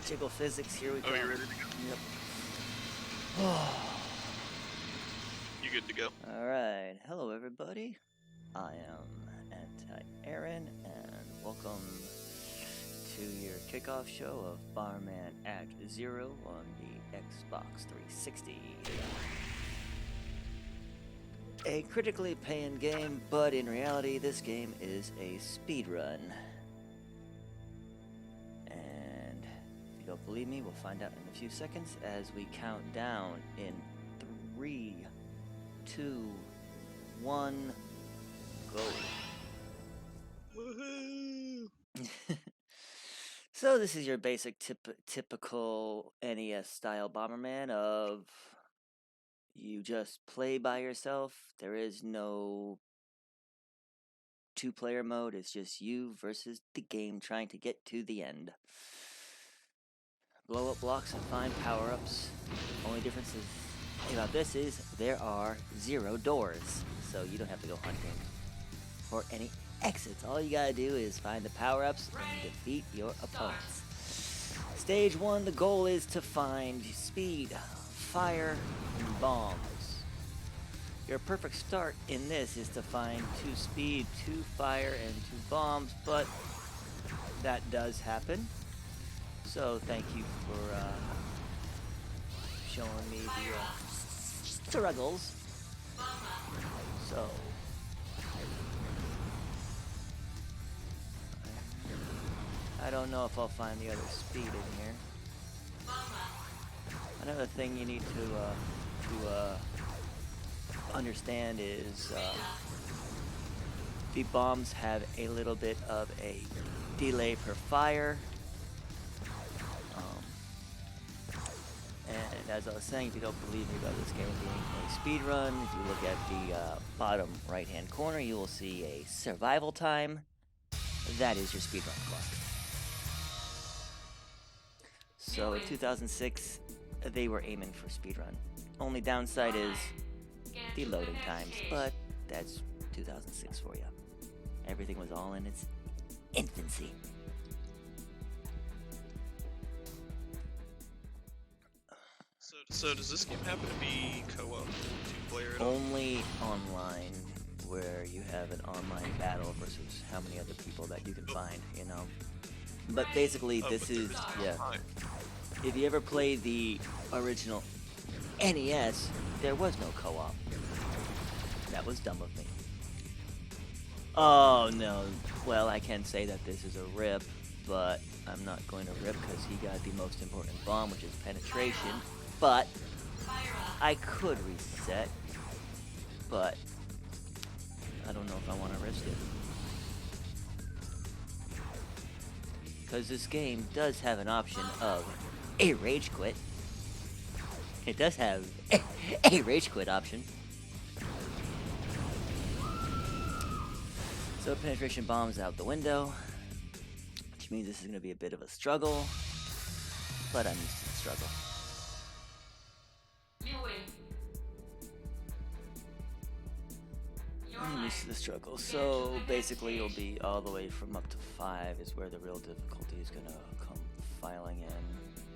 Jiggle physics, here we go. Oh, you ready to go? Yep. You good to go? Alright, hello everybody. I am AntiAaron, and welcome to your kickoff show of Bomberman Act 0 on the Xbox 360. A critically paying game, but in reality this game is a speedrun. And if you don't believe me, we'll find out in a few seconds as we count down in 3, 2, 1, go. Woohoo! So this is your basic typical NES style Bomberman of you just play by yourself. There is no two-player mode. It's just you versus the game trying to get to the end. Blow up blocks and find power-ups. Only difference about this is there are 0 doors, so you don't have to go hunting for any exits. All you gotta do is find the power-ups and defeat your opponents. Stage 1, the goal is to find speed, fire, and bombs. Your perfect start in this is to find 2 speed, 2 fire, and 2 bombs, but that does happen. So thank you for showing me the struggles. So I don't know if I'll find the other speed in here. Another thing you need to understand is the bombs have a little bit of a delay per fire. And as I was saying, if you don't believe me about this game being a speedrun, if you look at the bottom right-hand corner, you will see a survival time. That is your speedrun clock. So in 2006, they were aiming for speedrun. Only downside is the loading times, but that's 2006 for you. Everything was all in its infancy. So does this game happen to be co-op, 2-player at all? Only online, where you have an online battle versus how many other people that you can find, you know. But basically, this is, yeah. If you ever played the original NES, there was no co-op. That was dumb of me. Oh no, well, I can say that this is a rip, but I'm not going to rip because he got the most important bomb, which is penetration. But I could reset, but I don't know if I want to risk it. Because this game does have an option of a rage quit. It does have a rage quit option. So penetration bombs out the window, which means this is going to be a bit of a struggle, but I'm used to the struggle. I'm used to the struggle. So basically you'll be all the way from up to 5 is where the real difficulty is going to come filing in.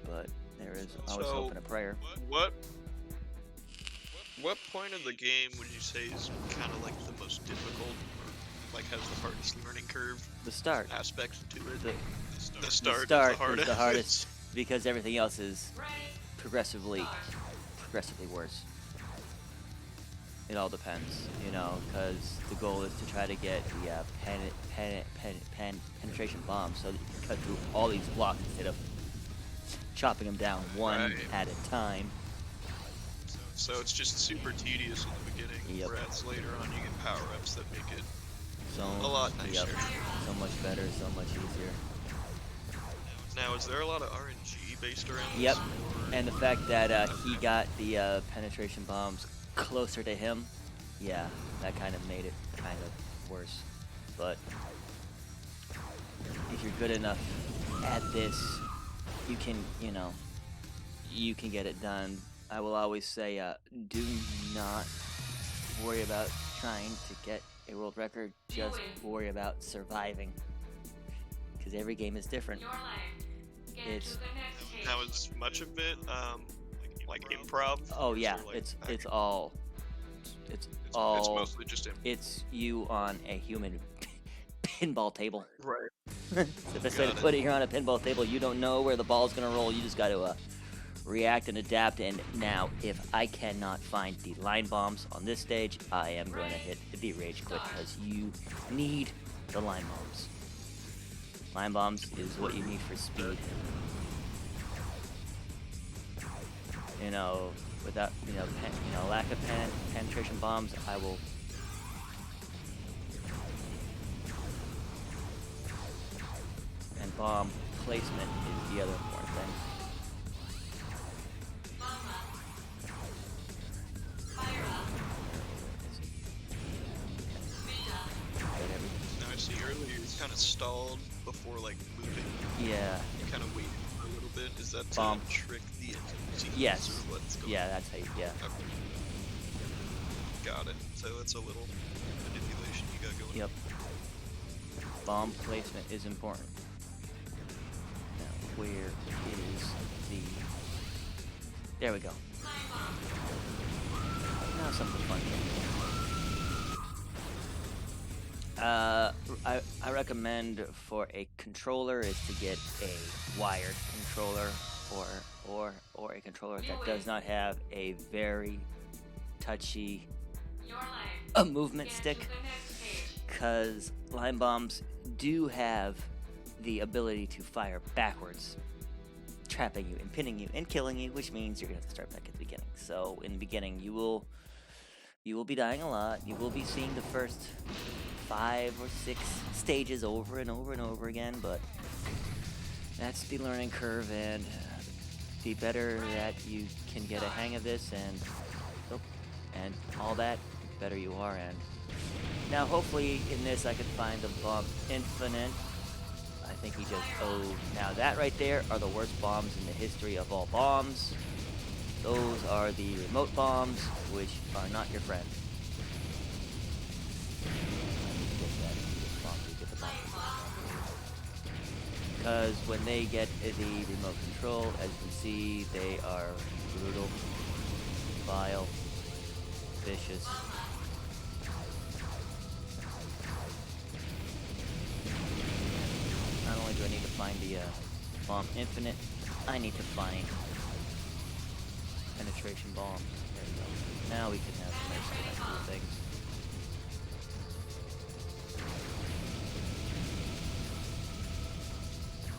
But there is always hope and a prayer. What point of the game would you say is kind of like the most difficult, or like has the hardest learning curve? The start. Aspects to it. The start is the hardest because everything else is progressively worse. It all depends, you know, because the goal is to try to get the penetration bombs so that you can cut through all these blocks instead of chopping them down one at a time. So it's just super tedious in the beginning, whereas later on you get power-ups that make it a lot nicer. Yep. So much better, so much easier. Now, is there a lot of RNG based around this? Yep, and the fact that he got the penetration bombs closer to him, yeah, that kind of made it kind of worse. But if you're good enough at this, you can, you know, you can get it done. I will always say, do not worry about trying to get a world record, just worry about surviving. Because every game is different. It's Now is much of it like improv? oh yeah, Like it's all it's mostly just improv. it's you on a human pinball table. Right. It's the best way to put it. You're on a pinball table. You don't know where the ball's gonna roll. You just got to react and adapt. And now, if I cannot find the line bombs on this stage, I am going to hit the rage quit because you need the line bombs. Line bombs is what you need for speed. You know, without lack of penetration bombs, I will. And bomb placement is the other important thing. Now I see earlier you kind of stalled before like moving. Yeah. You kind of waited for a little bit. Is that to Bomb. trick the enemies? Yes. Or what's going Yeah, that's how you. Yeah. Okay. Got it. So that's a little manipulation you got going. Yep. Bomb placement is important. Now, where is the? There we go. Now something fun. I recommend for a controller is to get a wired controller or a controller that does not have a very touchy movement stick, because line bombs do have the ability to fire backwards, trapping you and pinning you and killing you, which means you're gonna have to start back at the beginning. So in the beginning you will be dying a lot. You will be seeing the first 5 or 6 stages over and over and over again, but that's the learning curve, and the better that you can get a hang of this and all that, better you are. And now hopefully in this I can find the bomb infinite. I think he just now that right there are the worst bombs in the history of all bombs. Those are the remote bombs, which are not your friend. Because when they get the remote control, as you can see, they are brutal, vile, vicious. Not only do I need to find the bomb infinite, I need to find penetration bombs. There we go. Now we can have some nice cool things.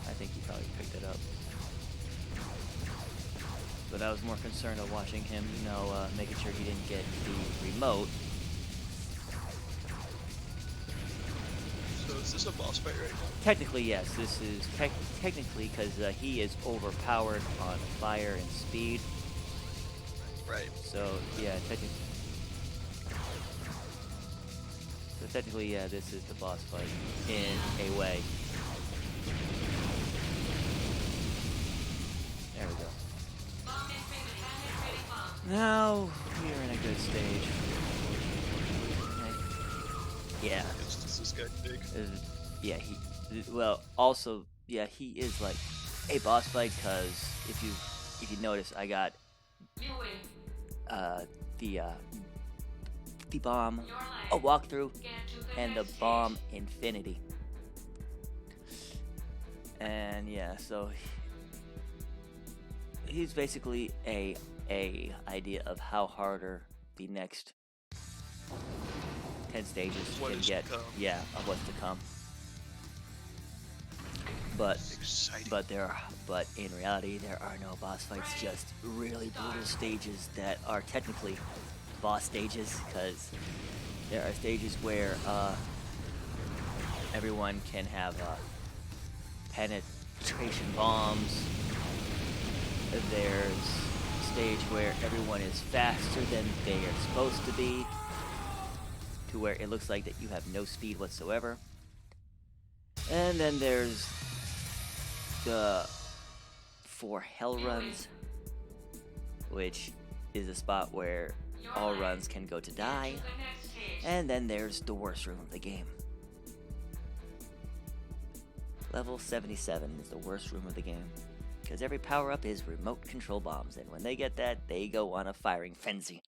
I think he probably picked it up. But I was more concerned of watching him, making sure he didn't get the remote. So is this a boss fight right now? Technically, yes. This is technically because he is overpowered on fire and speed. Right. So yeah, technically, yeah, this is the boss fight in a way. There we go. Now we're in a good stage. Yeah. Is this guy big? Yeah, also, yeah, he is like a boss fight, because if you notice, I got the bomb, a walkthrough, and the bomb infinity. And yeah, so he's basically a idea of how harder the next 10 stages can get. Yeah, of what's to come. But in reality, there are no boss fights, just really brutal stages that are technically boss stages, because there are stages where everyone can have penetration bombs. There's a stage where everyone is faster than they are supposed to be, to where it looks like that you have no speed whatsoever. And then there's the 4 hell runs, which is a spot where all runs can go to die. And then there's the worst room of the game, Level 77 is the worst room of the game, because every power-up is remote control bombs, and when they get that, they go on a firing frenzy.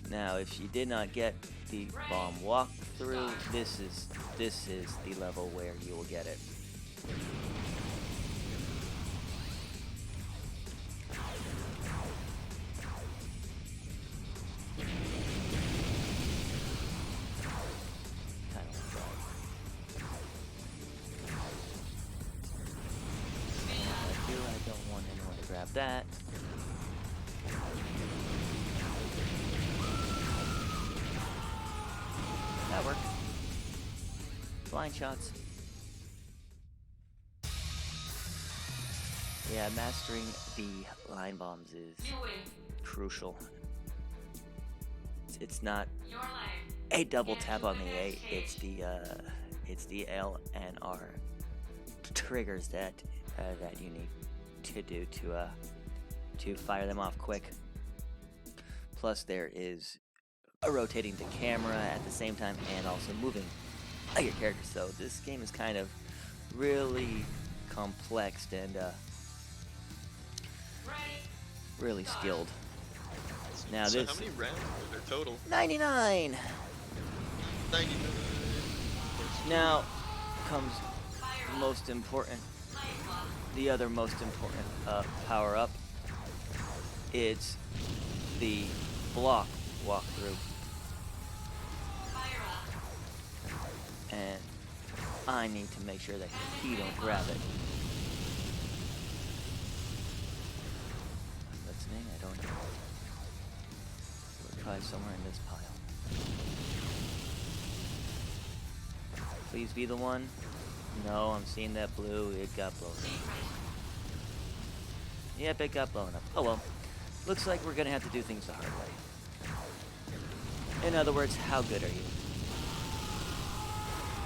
Now, if you did not get the bomb walkthrough, this is the level where you will get it. I don't want anyone to grab that. That worked. Blind shots. Yeah, mastering the line bombs is crucial. It's not a double tap on the A. It's the L and R triggers that you need to do to fire them off quick. Plus, there is rotating the camera at the same time and also moving your character. So this game is kind of really complex and really skilled. Now so this. How many rounds are there total? 99. 99. Now comes most important. The other most important power up. It's the block walkthrough. And I need to make sure that he don't grab it. What's the name? I don't know. We're probably somewhere in this pile. Please be the one. No, I'm seeing that blue. It got blown up. Yep, it got blown up. Oh well. Looks like we're gonna have to do things the hard way. In other words, how good are you?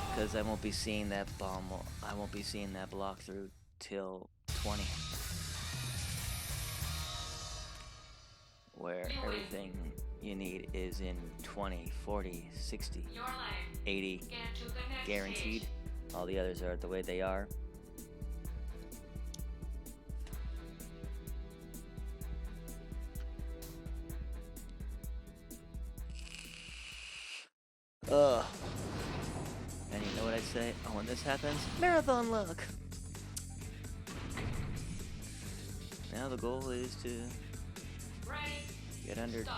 Because I won't be seeing that bomb. I won't be seeing that block through till 20, where everything you need is in 20, 40, 60, 80, guaranteed. All the others are the way they are. And you know what I say? Oh, when this happens, marathon luck. Now the goal is to get under 210.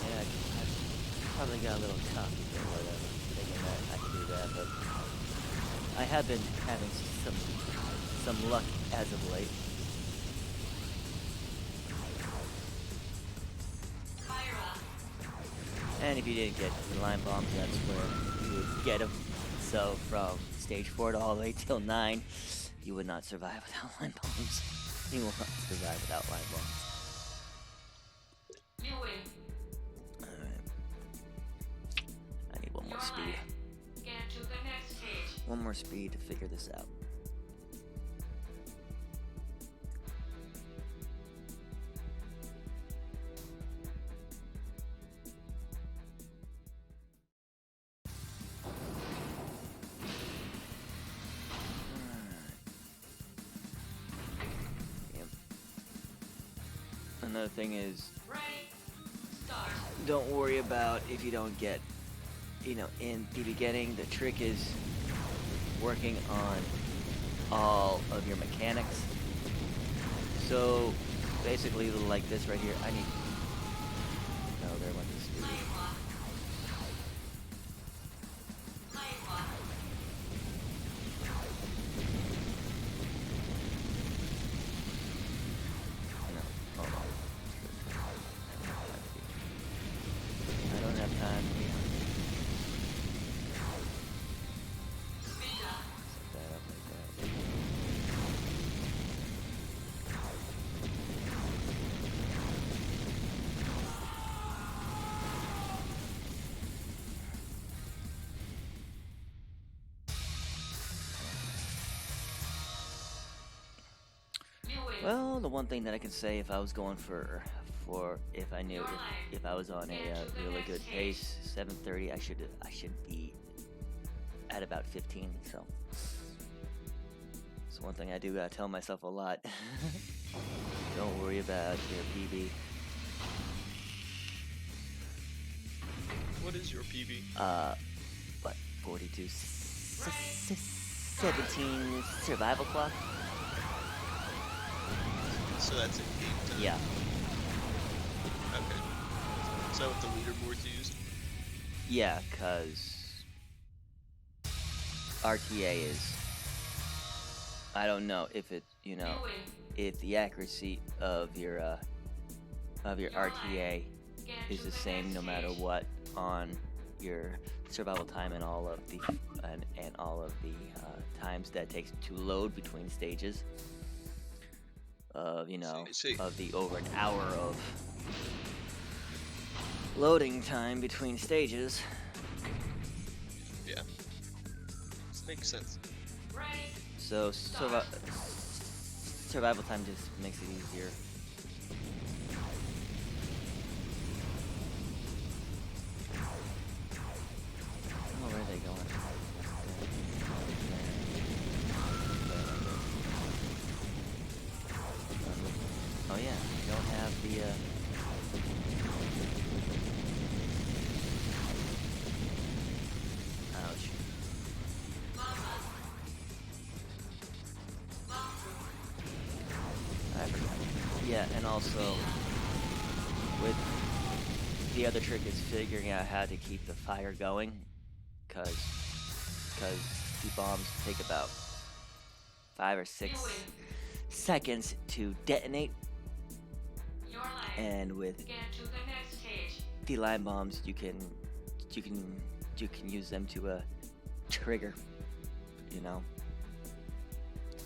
Yeah, I probably got a little cocky or whatever, thinking that I can do that, but I have been having some luck as of late. And if you didn't get the line bombs, that's where you would get them. So from stage 4 to all the way till 9, you would not survive without line bombs. You will not survive without line bombs. You win. Alright. I need one more speed. Get to the next stage. One more speed to figure this out. Another thing is, don't worry about if you don't get, in the beginning. The trick is working on all of your mechanics. So basically, like this right here, I need. No, there went the speed. You win. Well, the one thing that I can say if I was going for if I knew if I was on a really good pace, 7:30, I should be at about 15. So it's one thing I do gotta tell myself a lot. Don't worry about your PB. What is your PB? What 42, 17 survival clock? So that's in game time. Yeah. Okay. Is that what the leaderboard's used? Yeah, cause RTA is. I don't know if it, You win. if the accuracy of your RTA Get is to the same next no matter stage. what on your survival time and all of the times that it takes to load between stages of See. of the over an hour of loading time between stages. Yeah. This makes sense. Ready. So survival time just makes it easier. Oh, where are they going? Oh yeah, you don't have the ouch. I forgot. Yeah, and also with the other trick is figuring out how to keep the fire going, cause the bombs take about 5 or 6 You win. seconds to detonate, Your life. and with Get to the next stage. the line bombs you can use them to trigger,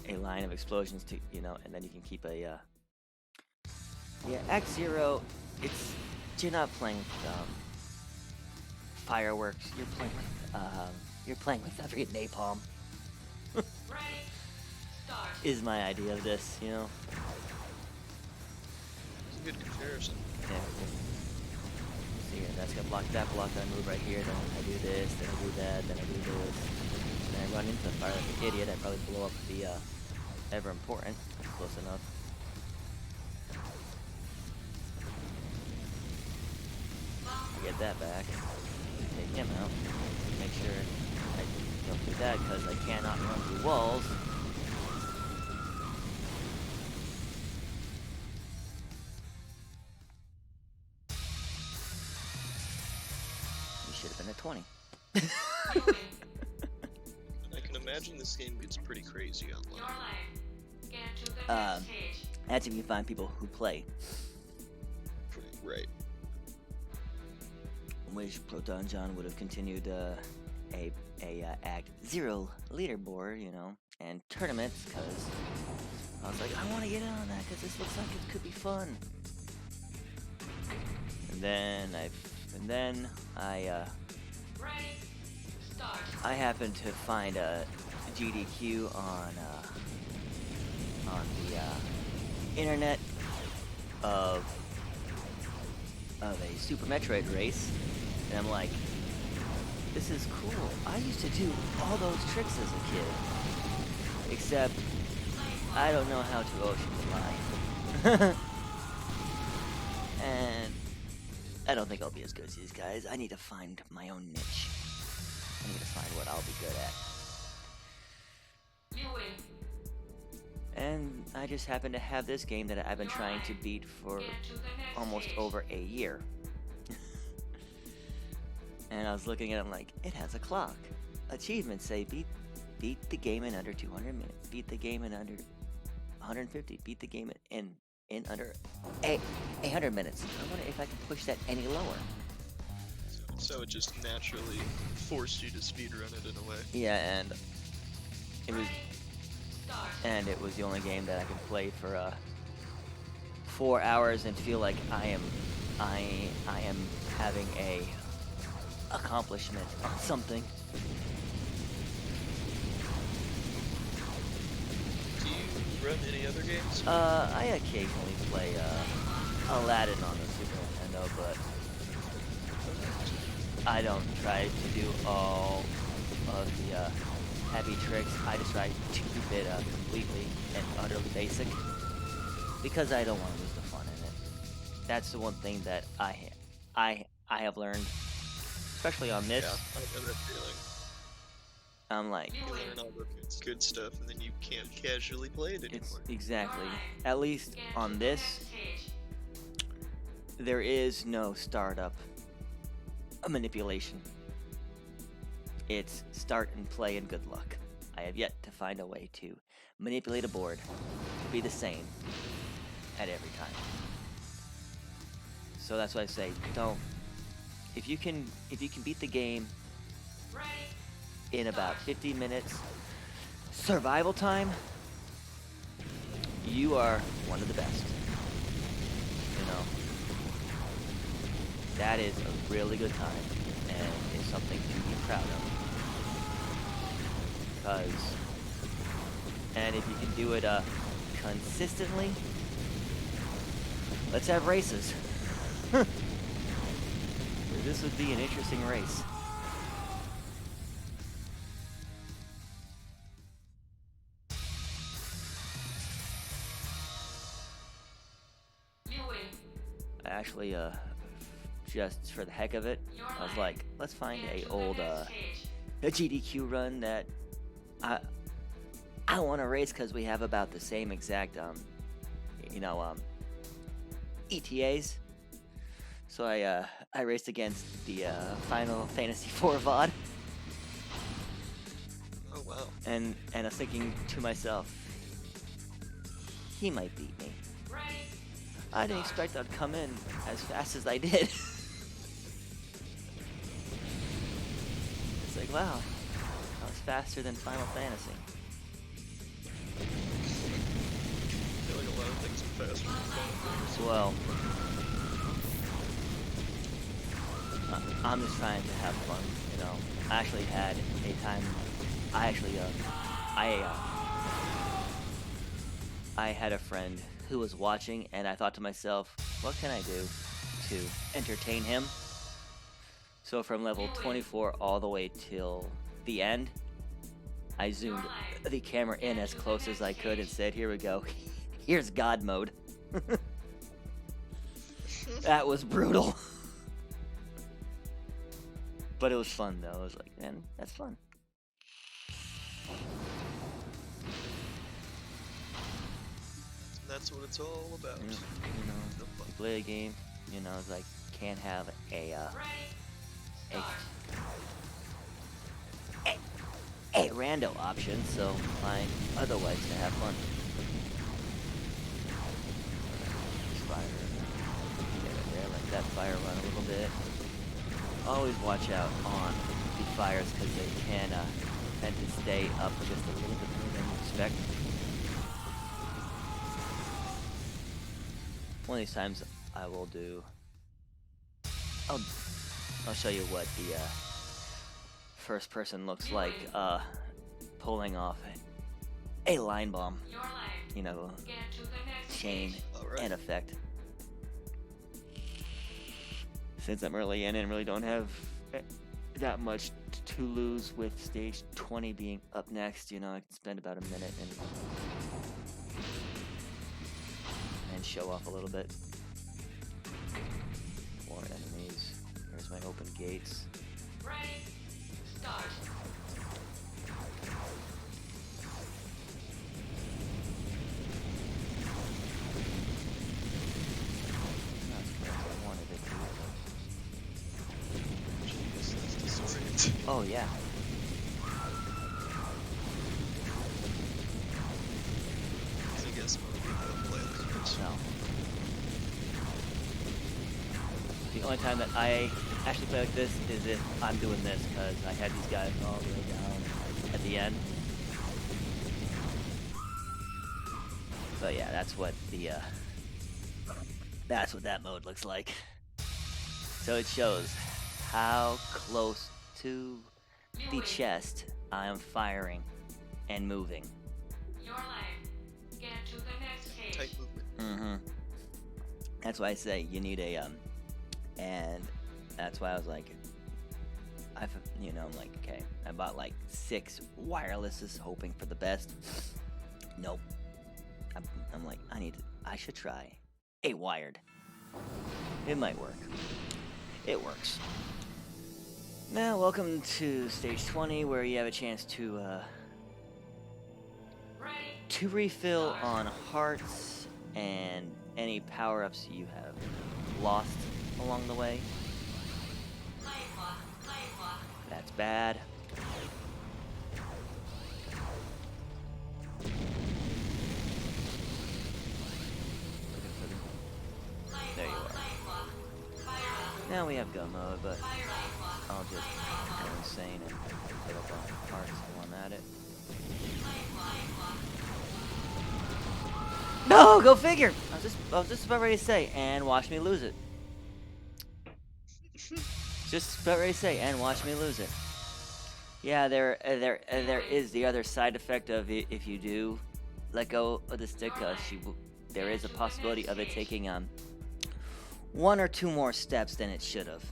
a line of explosions to and then you can keep a yeah, Act Zero. You're not playing with fireworks. You're playing with every napalm. Ready. Start. Is my idea of this, It's a good comparison. Yeah. See here, that's gonna block that block. Then I move right here. Then I do this. Then I do that. Then I do this. Then I run into the fire like an idiot. I probably blow up the ever important. Close enough. I get that back. Take him out. Make sure I don't do that because I cannot run through walls. You should have been at 20. You win. And I can imagine this game gets pretty crazy Your online. life. Get to the next stage. That's if you find people who play. Right. Wish Proton John would have continued a Act Zero leaderboard, and tournaments, because I was like, I want to get in on that because this looks like it could be fun. And then I Ready. Start. I happened to find a GDQ on the internet of a Super Metroid race, and I'm like, this is cool. I used to do all those tricks as a kid, except I don't know how to ocean fly. And I don't think I'll be as good as these guys. I need to find my own niche. I need to find what I'll be good at. You win. And I just happen to have this game that I've been trying to beat for Get to the next almost stage. over a year. And I was looking at it, I'm like, it has a clock. Achievements say beat the game in under 200 minutes. Beat the game in under 150. Beat the game in under 800 minutes. I wonder if I can push that any lower. So it just naturally forced you to speedrun it in a way. Yeah, and it was Ready. Start. and it was the only game that I could play for 4 hours and feel like I am having a accomplishment on something. Do you run any other games? I occasionally play Aladdin on the Super Nintendo, but I don't try to do all of the heavy tricks. I just try to keep it completely and utterly basic because I don't want to lose the fun in it. That's the one thing that I have learned, especially on this. Yeah, I know that feeling. I'm like, You learn all the good stuff, and then you can't casually play it anymore. Exactly. At least on this, there is no startup manipulation. It's start and play and good luck. I have yet to find a way to manipulate a board to be the same at every time. So that's why I say don't. If you can beat the game in about 15 minutes survival time, you are one of the best. You know, that is a really good time and is something to be proud of. And if you can do it consistently, let's have races. This would be an interesting race. Actually, just for the heck of it, I was like, let's find a old a GDQ run that I want to race because we have about the same exact ETAs. So I raced against the Final Fantasy IV VOD. Oh wow! And I was thinking to myself, he might beat me. I didn't expect I'd come in as fast as I did. It's like, wow, I was faster than Final Fantasy. I feel like a lot of things are faster than Final Fantasy. Well, I'm just trying to have fun, you know. I actually had a time. I had a friend who was watching, and I thought to myself, what can I do to entertain him? So from level 24 all the way till the end, I zoomed the camera in as close as I could and said, here we go. Here's God mode. That was brutal. But it was fun, though. I was like, man, that's fun. That's what it's all about. You know, you play a game, you know, it's like, can't have a rando option, so find other ways to have fun. Fire. Get it there, let that fire run a little bit. Always watch out on the fires because they can tend to stay up just a little bit more than you expect. One of these times I will do. I'll show you what the first person looks like pulling off a line bomb. You know, chain and effect. Since I'm early in and really don't have that much to lose with stage 20 being up next, you know, I can spend about a minute and show off a little bit. More enemies. There's my open gates. Ready, start. That's correct. I wanted it to. Jeez, that's disorienting. Oh yeah. I guess most people don't play like this. No. The only time that I actually play like this is if I'm doing this, because I had these guys all the way down at the end. But yeah, that's what that mode looks like. So it shows how close to the chest I am firing and moving. Your life. Get Get to the next stage. Tight movement. Mm-hmm. That's why I say you need a and that's why I was like, I'm like, okay, I bought like 6 wirelesses, hoping for the best. Nope. I'm like, I should try a wired. It might work. It works. Now, welcome to stage 20, where you have a chance to refill on hearts and any power-ups you have lost along the way. That's bad. There you are. Now we have gun mode, but I'll just go insane and hit up on hearts while I'm at it. No, go figure! I was just about ready to say, and watch me lose it. Just about ready to say, and watch me lose it. Yeah, there is the other side effect of it. If you do let go of the stick, there is a possibility of it taking 1 or 2 more steps than it should have.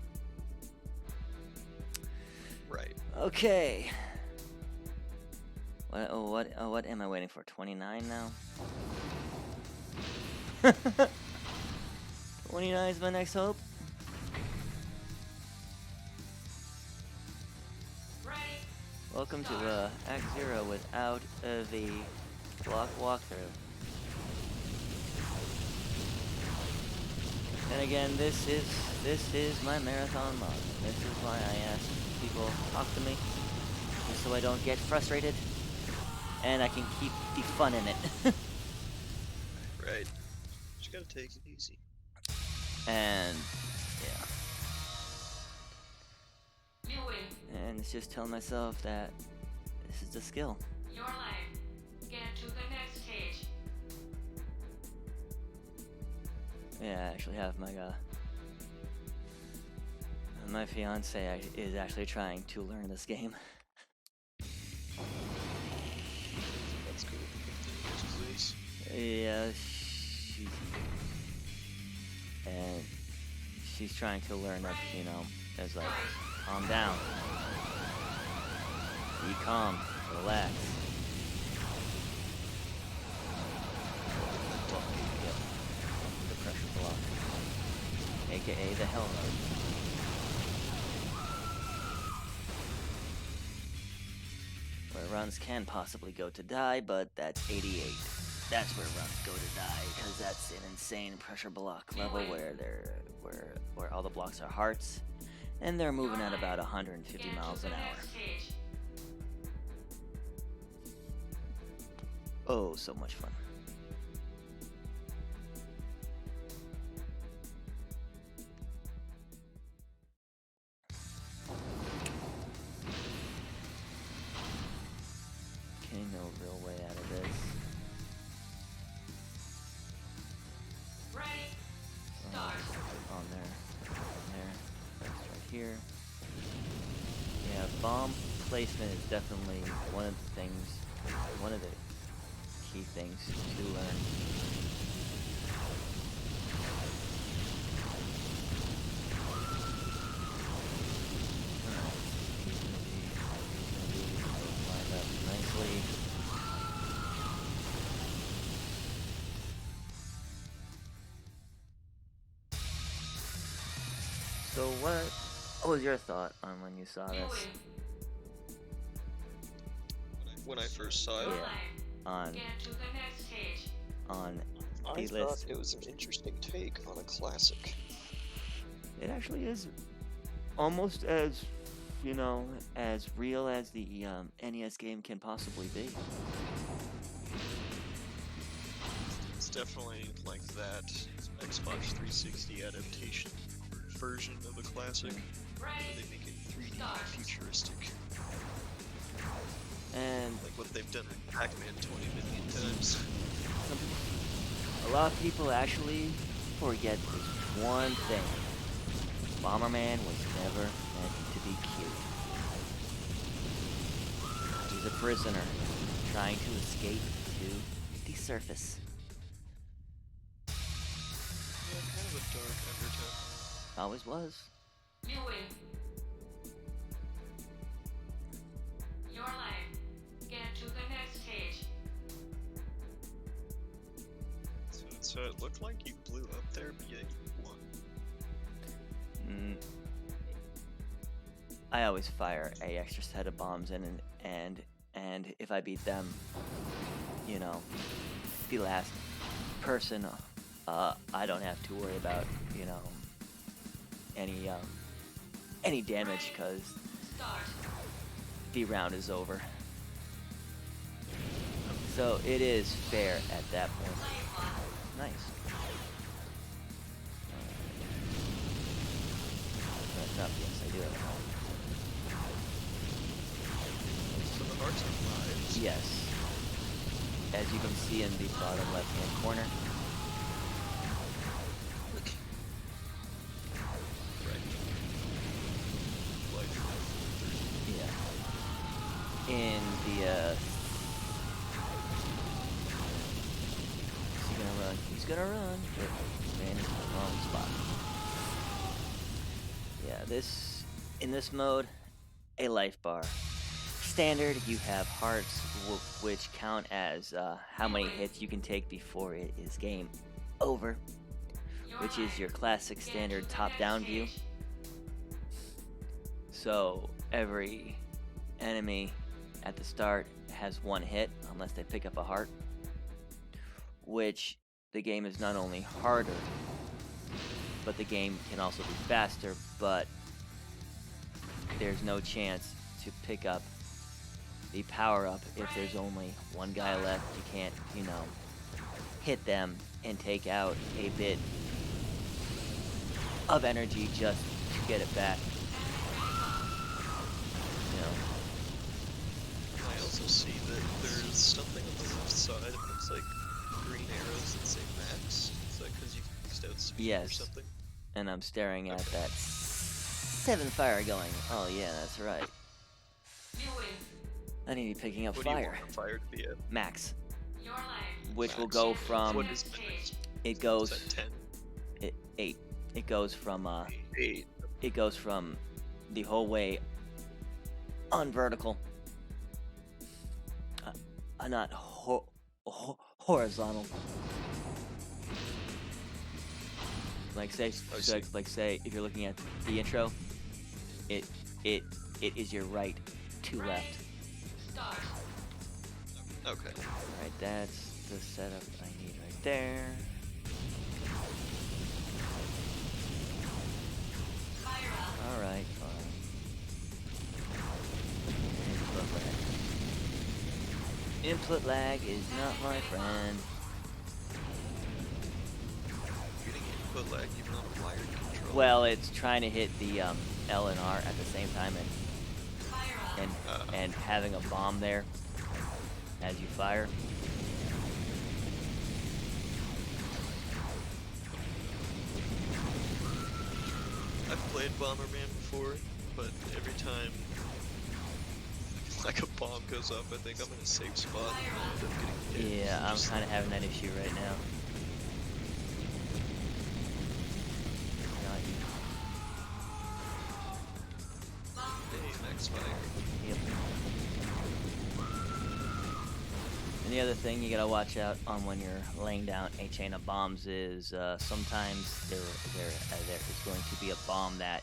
Right. Okay. What am I waiting for? 29 now? 29 is my next hope. Welcome to Act 0 without the block walkthrough. And again, this is my marathon mod. This is why I ask people to talk to me, just so I don't get frustrated, and I can keep the fun in it. Right. Just gotta take it easy. And yeah. You win. And it's just telling myself that this is the skill. Your life. Get to the next stage. Yeah, I actually have my fiance is actually trying to learn this game. That's cool. Please. Yeah, she's trying to learn that, as like, calm down, be calm, relax. Yep. The pressure block, aka the hell mode. Where runs can possibly go to die, but that's 88. That's where runs go to die, because that's an insane pressure block level where all the blocks are hearts, and they're moving at about 150 miles an hour. Oh, so much fun. Okay, no real way out of this. On there, that's right here. Yeah, bomb placement is definitely one of the key things to learn. Lined up nicely. So what was your thought on when you saw this? When I first saw it, On Get to the next stage. on I the thought list. it was an interesting take on a classic. It actually is almost as, as real as the NES game can possibly be. It's definitely like that Xbox 360 adaptation version of a classic, where they make it 3D and futuristic. And Like what they've done in Pac-Man 20 million times. a lot of people actually forget this one thing. Bomberman was never meant to be cute. He's a prisoner trying to escape to the surface. Yeah, kind of a dark undertone. Always was. You win. Your life. Get to the next stage. So it looked like you blew up there, but yet you won. I always fire a extra set of bombs in, and if I beat them, you know, the last person, I don't have to worry about, you know, any damage, because Start. the round is over. So it is fair at that point. Nice. Enough, yes, I do have a home. So the hearts are 5s. Yes. As you can see in the bottom left-hand corner. Right. Life. Yeah. In the, is he gonna run? He's gonna run. But man, it's the wrong spot. Yeah, in this mode, a life bar. Standard, you have hearts, which count as how many hits you can take before it is game over, which is your classic standard top-down view. So every enemy at the start has 1 hit, unless they pick up a heart, which the game is not only harder, but the game can also be faster, but there's no chance to pick up the power-up if there's only 1 guy left. You can't, you know, hit them and take out a bit of energy just to get it back. You know. I also see that there's something on the left side that looks like green arrows that say max. Is that because you maxed out speed or Yes. something? And I'm staring at that 7 fire going, oh yeah, that's right. You win. I need to be picking up What do you fire. want the fire to be at? Max. Your life. Which will Max. go from, What is max? it Is goes, that 10? 8. It goes from, 8. it goes from the whole way on vertical. Not horizontal. Like say, I see. like say, if you're looking at the intro, it is your right to left. Start. Okay. Alright, that's the setup I need right there. Fire up. Alright, fine. Input lag is not my friend. Getting input lag even on a wired controller. Well, it's trying to hit the L and R at the same time, Fire up. and having a bomb there as you fire. I've played Bomberman before, but every time like a bomb goes up, I think I'm in a safe spot and I end up getting hit. Yeah, I'm Just- kind of having that issue right now. Hey, max fire. Yep. And the other thing you gotta watch out on when you're laying down a chain of bombs is sometimes there is going to be a bomb that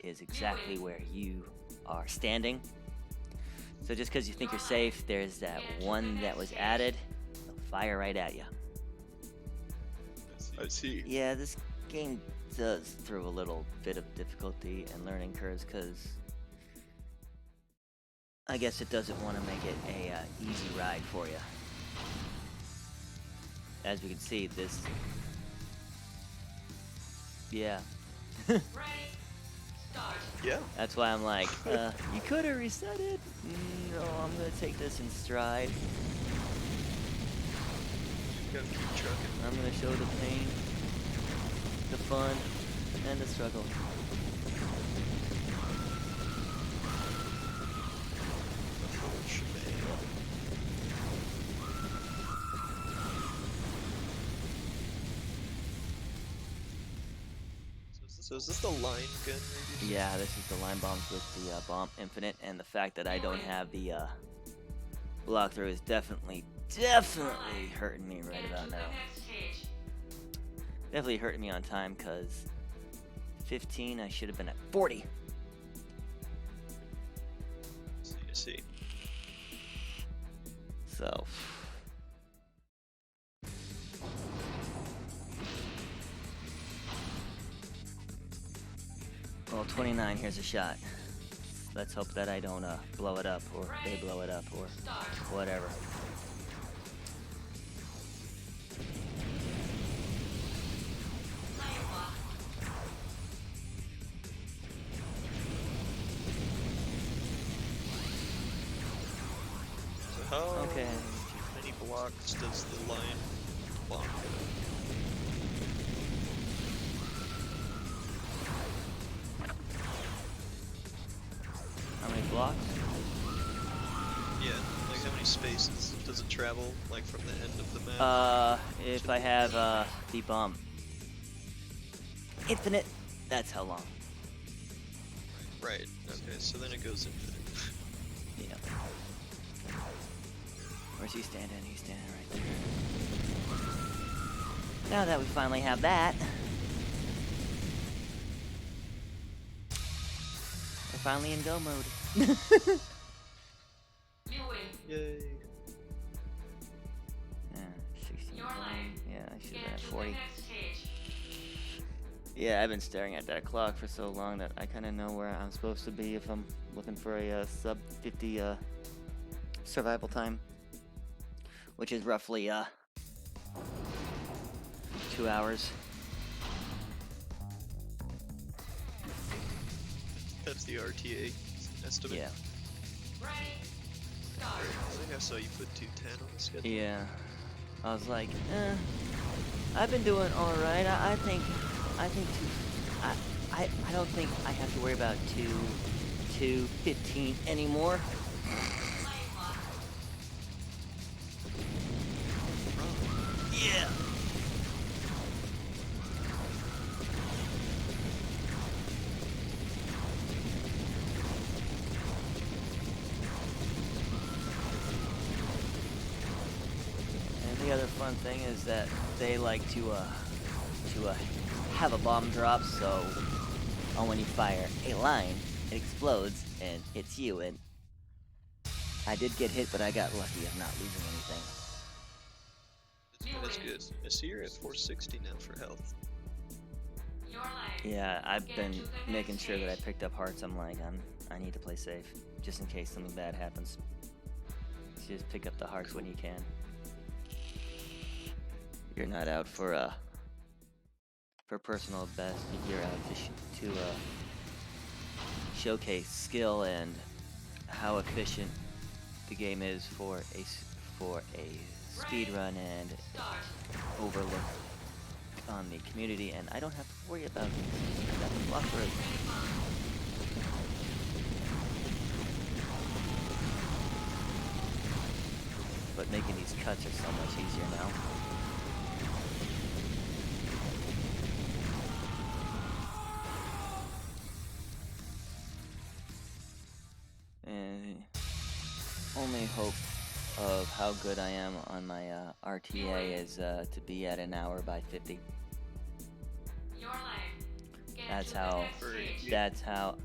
is exactly where you are standing. So just because you think you're safe, there's that one that was added. They'll fire right at you. I see. Yeah, this game does throw a little bit of difficulty and learning curves because I guess it doesn't want to make it a easy ride for you. As we can see, this, yeah, Ready. Start. Yeah. that's why I'm like, you could have reset it. No, I'm gonna take this in stride. Gotta keep trucking. I'm gonna show the pain, the fun, and the struggle. The whole shebang. So is this the line gun? Maybe? Yeah, this is the line bombs with the bomb infinite, and the fact that I don't have the block through is definitely hurting me right about now. Definitely hurting me on time, cause 15, I should have been at 40. I see. So. Well, 29, here's a shot. Let's hope that I don't blow it up, or they blow it up, or whatever. So how Okay. many blocks does the line bomb? How many blocks? Yeah, like how many spaces does it travel, like from the end of the map? If I have the bomb infinite, that's how long. Right, okay, so then it goes infinite. Yeah. Where's he standing? He's standing right there. Now that we finally have that, we're finally in go mode. Yay. Yeah, 16. Your life. Yeah, I should Get have been at to 40. the next stage. Yeah, I've been staring at that clock for so long that I kind of know where I'm supposed to be if I'm looking for a sub 50 survival time, which is roughly 2 hours. That's the RTA estimate. Yeah. Ready, start. I think I saw you put 210 on the schedule. Yeah. I was like, I've been doing all right. I think I don't think I have to worry about 215 anymore. Yeah. And the other fun thing is that they like to have a bomb drop, so when you fire a line, it explodes and hits you. And I did get hit, but I got lucky of not losing anything. That's good. I see you're at 460 now for health. Your life. Yeah, I've Get been to the next making sure that I stage. picked up hearts. I'm like, I need to play safe, just in case something bad happens. Just pick up the hearts when you can. You're not out for personal best. You're out to showcase skill and how efficient the game is for a speed run and Start. overlook on the community, and I don't have to worry about that block road. But making these cuts are so much easier now. And only hope of how good I am on my RTA is to be at an hour by 50. Your life. Get That's to the how. next stage. That's how.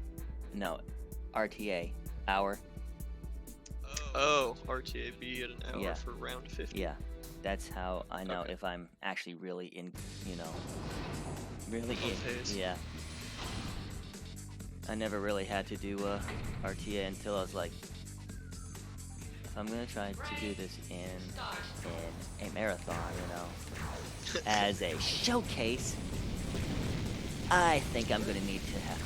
No, RTA hour. Oh, RTA be at an hour Yeah. for round 50. Yeah, that's how I know Okay. if I'm actually really in. Really On in. pace. Yeah. I never really had to do RTA until I was like, if I'm gonna try to do this in a marathon, as a showcase, I think I'm gonna need to have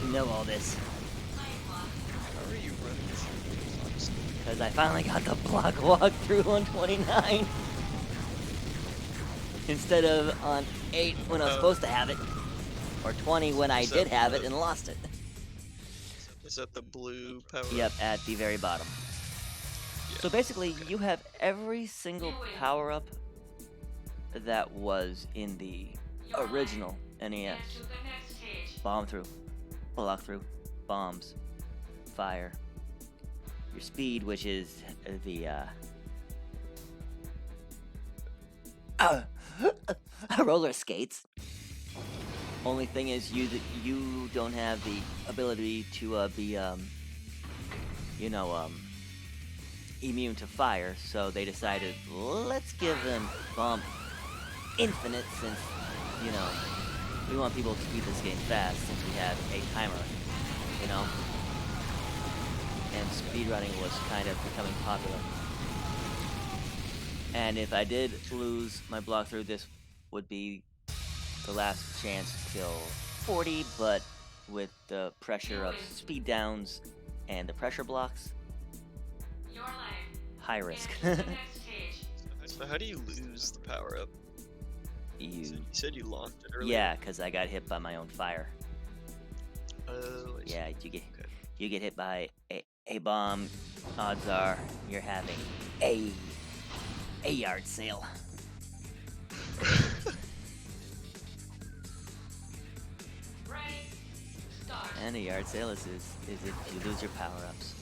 to know all this, How are you running through these, honestly? because I finally got the block walkthrough on 29 instead of on 8 when I was supposed to have it, or 20 when I Is did that have it the- and lost it. Is that the blue power? Yep, at the very bottom. Yeah. So basically, you have every single power-up that was in the original NES. Get to the next stage. Bomb through, block through, bombs, fire. Your speed, which is the roller skates. Only thing is, you don't have the ability to be immune to fire. So they decided, let's give them bomb infinite, since we want people to beat this game fast, since we have a timer, and speedrunning was kind of becoming popular. And if I did lose my block through, this would be the last chance to kill 40, but with the pressure of speed downs and the pressure blocks, Your life. high risk. Get to the next stage. So how do you lose the power up? You said you lost it earlier. Yeah, because I got hit by my own fire. Oh, I see. Yeah, Okay. you get hit by a bomb, odds are you're having a yard sale. Ready. Start. And a yard sale is if you lose your power-ups.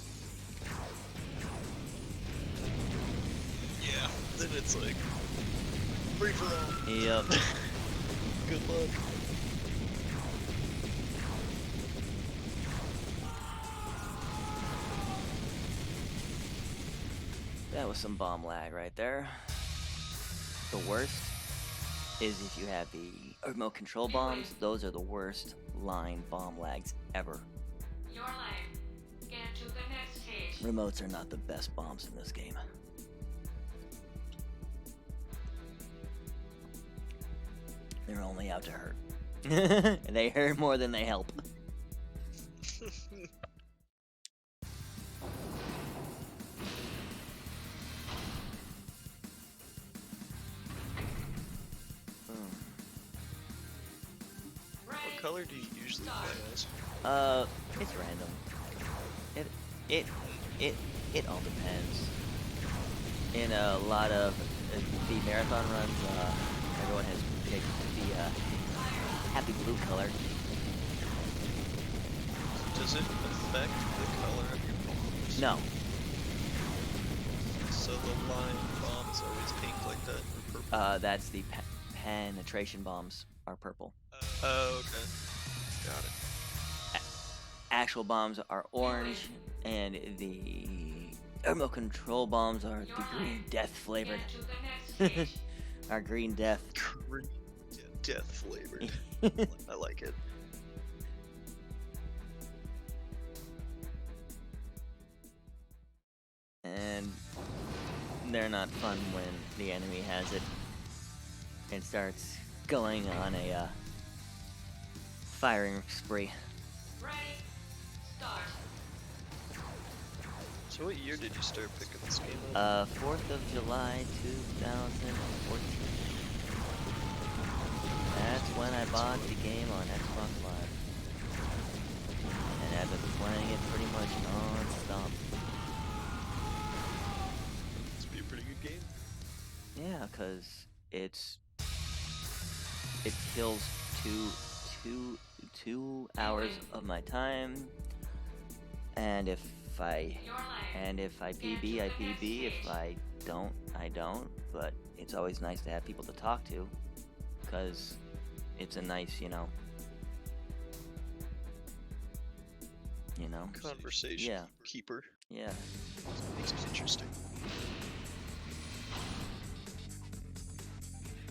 Yeah. Then it's like free for all. Yep. Good luck. That was some bomb lag right there. The worst is if you have the remote control bombs. Those are the worst line bomb lags ever. Your life. Get to the next stage. Remotes are not the best bombs in this game. They're only out to hurt. They hurt more than they help. Ready. What color do you usually play as? It's random. It all depends. In a lot of the marathon runs, everyone has picked the happy blue color. Does it affect the color of your bombs? No, So the line bomb is always pink like that, or purple? that's the penetration bombs are purple. Oh, okay. Got it. Actual bombs are orange, and the remote control bombs are the green death flavored. Get to the next stage. Our green death. Yeah, death flavored. I like it. And they're not fun when the enemy has it and starts going on a firing spree. Ready. Start. So what year did you start picking this game up? 4th of July 2014. That's when I bought the game on Xbox Live. And I've been playing it pretty much non-stop. This would be a pretty good game. Yeah, because it kills two hours of my time, and if I Your life. PB, I PB. If I don't, I don't. But it's always nice to have people to talk to, because it's a nice, Conversation Yeah. keeper. Yeah. Makes it interesting.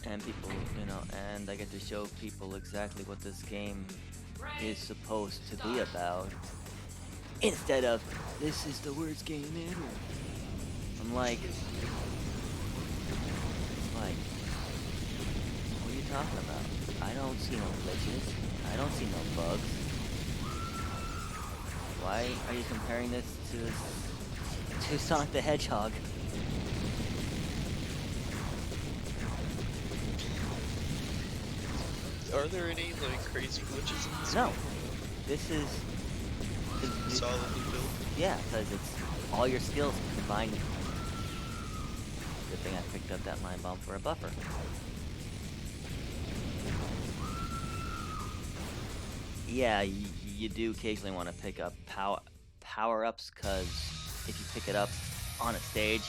And people, and I get to show people exactly what this game is supposed to be about, instead of, this is the worst game ever. I'm like, what are you talking about? I don't see no glitches. I don't see no bugs. Why are you comparing this to Sonic the Hedgehog? Are there any crazy glitches in this No. game? This is Solidly built. yeah, because it's all your skills combined. Good thing I picked up that line bomb for a buffer. yeah, you do occasionally want to pick up power-ups, because if you pick it up on a stage,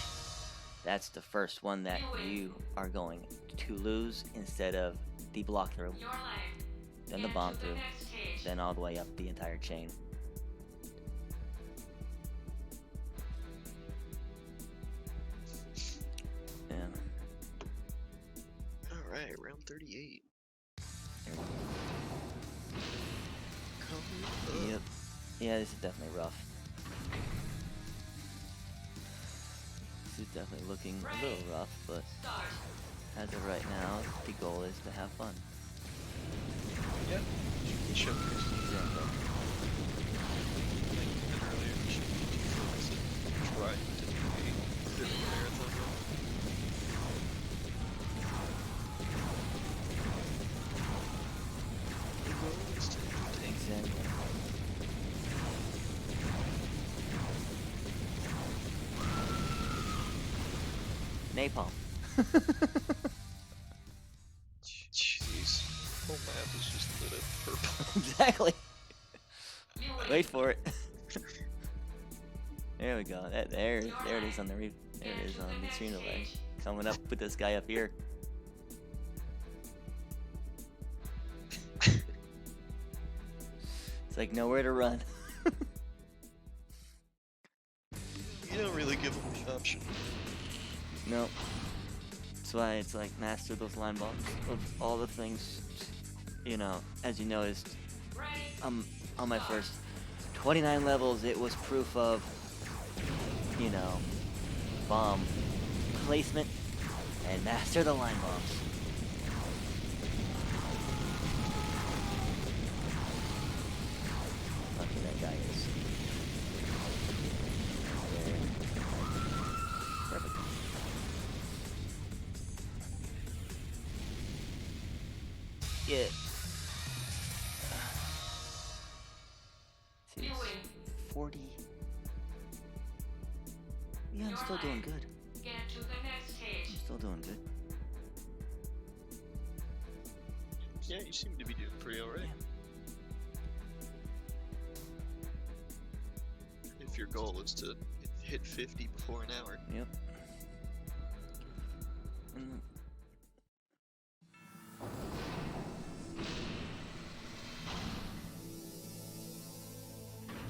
that's the first one that you are going to lose instead of the block through, Your life. then the Get bomb to through, next stage. then all the way up the entire chain. Yeah. Alright, round 38. There we go. Coming up. Yep. Yeah, this is definitely rough. This is definitely looking a little rough, but Start. as of right now, the goal is to have fun. Yeah. Showcase. Exactly. Like you said earlier, you should be too focused on trying to do a good marathon run. The goal is to take Exactly. Napalm. Jeez. Whole map is just lit up purple. Exactly. You win. Wait for it. There we go. There it is on the there it is on the screen delay. Coming up with this guy up here. It's like nowhere to run. You don't really give them the option. No. That's why it's like master those line bombs of all the things. You know, as you noticed, Ready. on my first 29 levels, it was proof of, you know, bomb placement and master the line bombs. Lucky that guy is. There. Perfect. Yeah. See, You it's win. 40. Yeah, I'm still doing good. Get to the next I'm stage. still doing good. Yeah, you seem to be doing pretty alright. If your goal is to hit 50 before an hour. Yep. Mm,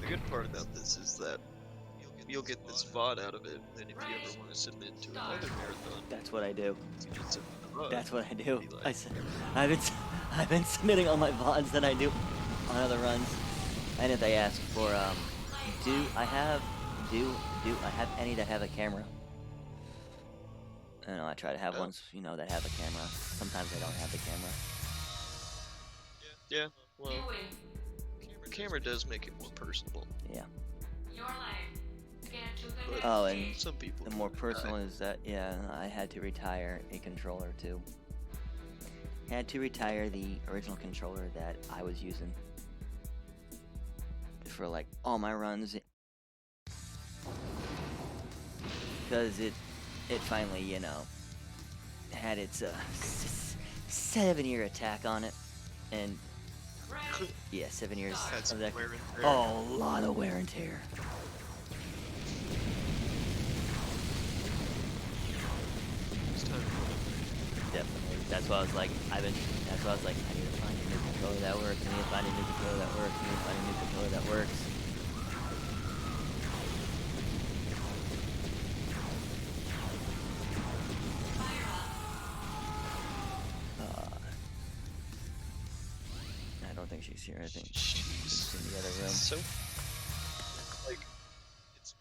The good part about this is that you'll get this VOD out of it, and if you ever want to submit to another marathon, that's what I do. you can submit the VOD. That's what I do. Be like- I've been submitting all my VODs that I do on other runs, and if they ask for do I have any that have a camera? You know, I try to have Oh. ones, you know, that have a camera. Sometimes I don't have the camera. Yeah, You well, win. camera does make it more personable. Yeah. Your life. Get to the But next Oh, and stage. some people The more can personal die. is that, yeah, I had to retire a controller too. Had to retire the original controller that I was using for like all my runs, because it finally, you know, had its 7-year attack on it, and Ready. yeah, 7 years Had some of that. wear and tear. Oh, a lot of wear and tear. It's time to go. Definitely. That's why I was like, I need to find a new controller that works. I need to find a new controller that works. I need to find a new controller that works. I don't think she's here. I think she's Jeez. in the other room. So, like,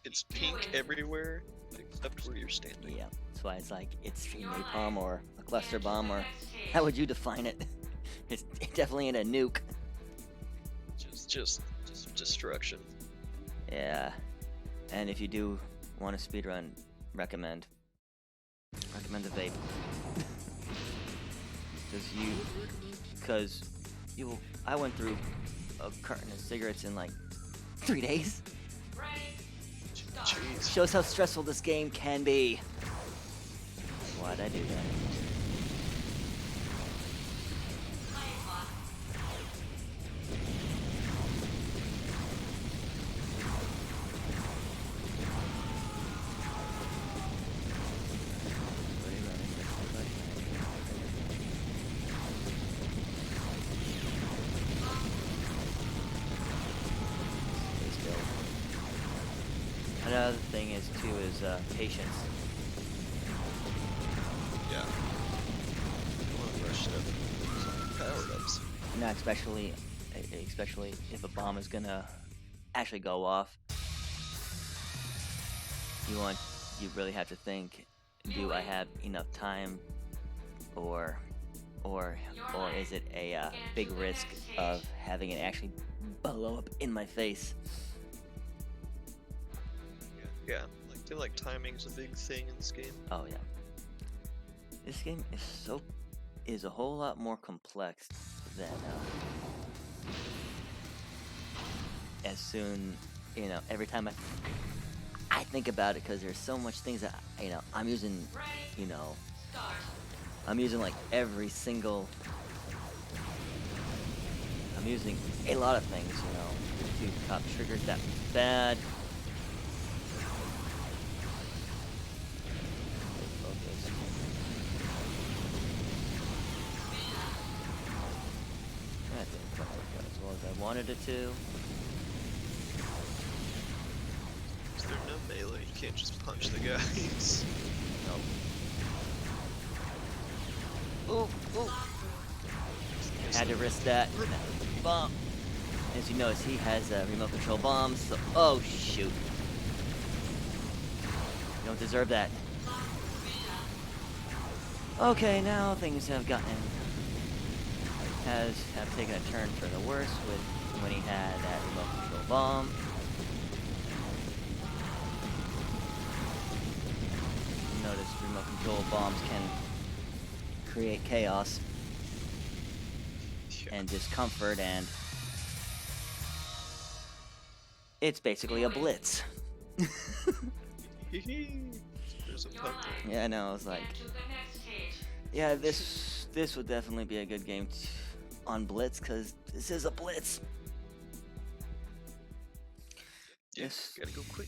it's pink everywhere except where you're standing. Yeah. That's why it's like, it's a napalm or a cluster bomb, or how would you define it? It's definitely in a nuke. Just destruction. Yeah. And if you do want to speedrun, recommend the vape. Because I went through a carton of cigarettes in like 3 days. Ready. Start. Jeez. Shows how stressful this game can be. Why'd I do that? Time clock. thing is too is patience. Yeah. Don't want to rush stuff. Powered ups. Not especially if a bomb is gonna actually go off. You really have to think, do I have enough time, or is it a big risk of having it actually blow up in my face? Yeah. Like, I feel like timing's a big thing in this game. Oh yeah. This game is a whole lot more complex than as soon, every time I think about it, because there's so much things that I'm using, I'm using like every single, I'm using a lot of things, to cop triggers that bad. That didn't quite work out as well as I wanted it to. Is there no melee? You can't just punch the guys. Nope. Ooh. Had to risk that. Bomb. As you notice, he has remote control bombs, so oh shoot. You don't deserve that. Okay, now things have taken a turn for the worse with when he had that remote control bomb. Notice remote control bombs can create chaos and discomfort, and it's basically a blitz. There's a pun there. Yeah, I know. I was like, yeah, this would definitely be a good game on Blitz, because this is a blitz. Yes, gotta go quick.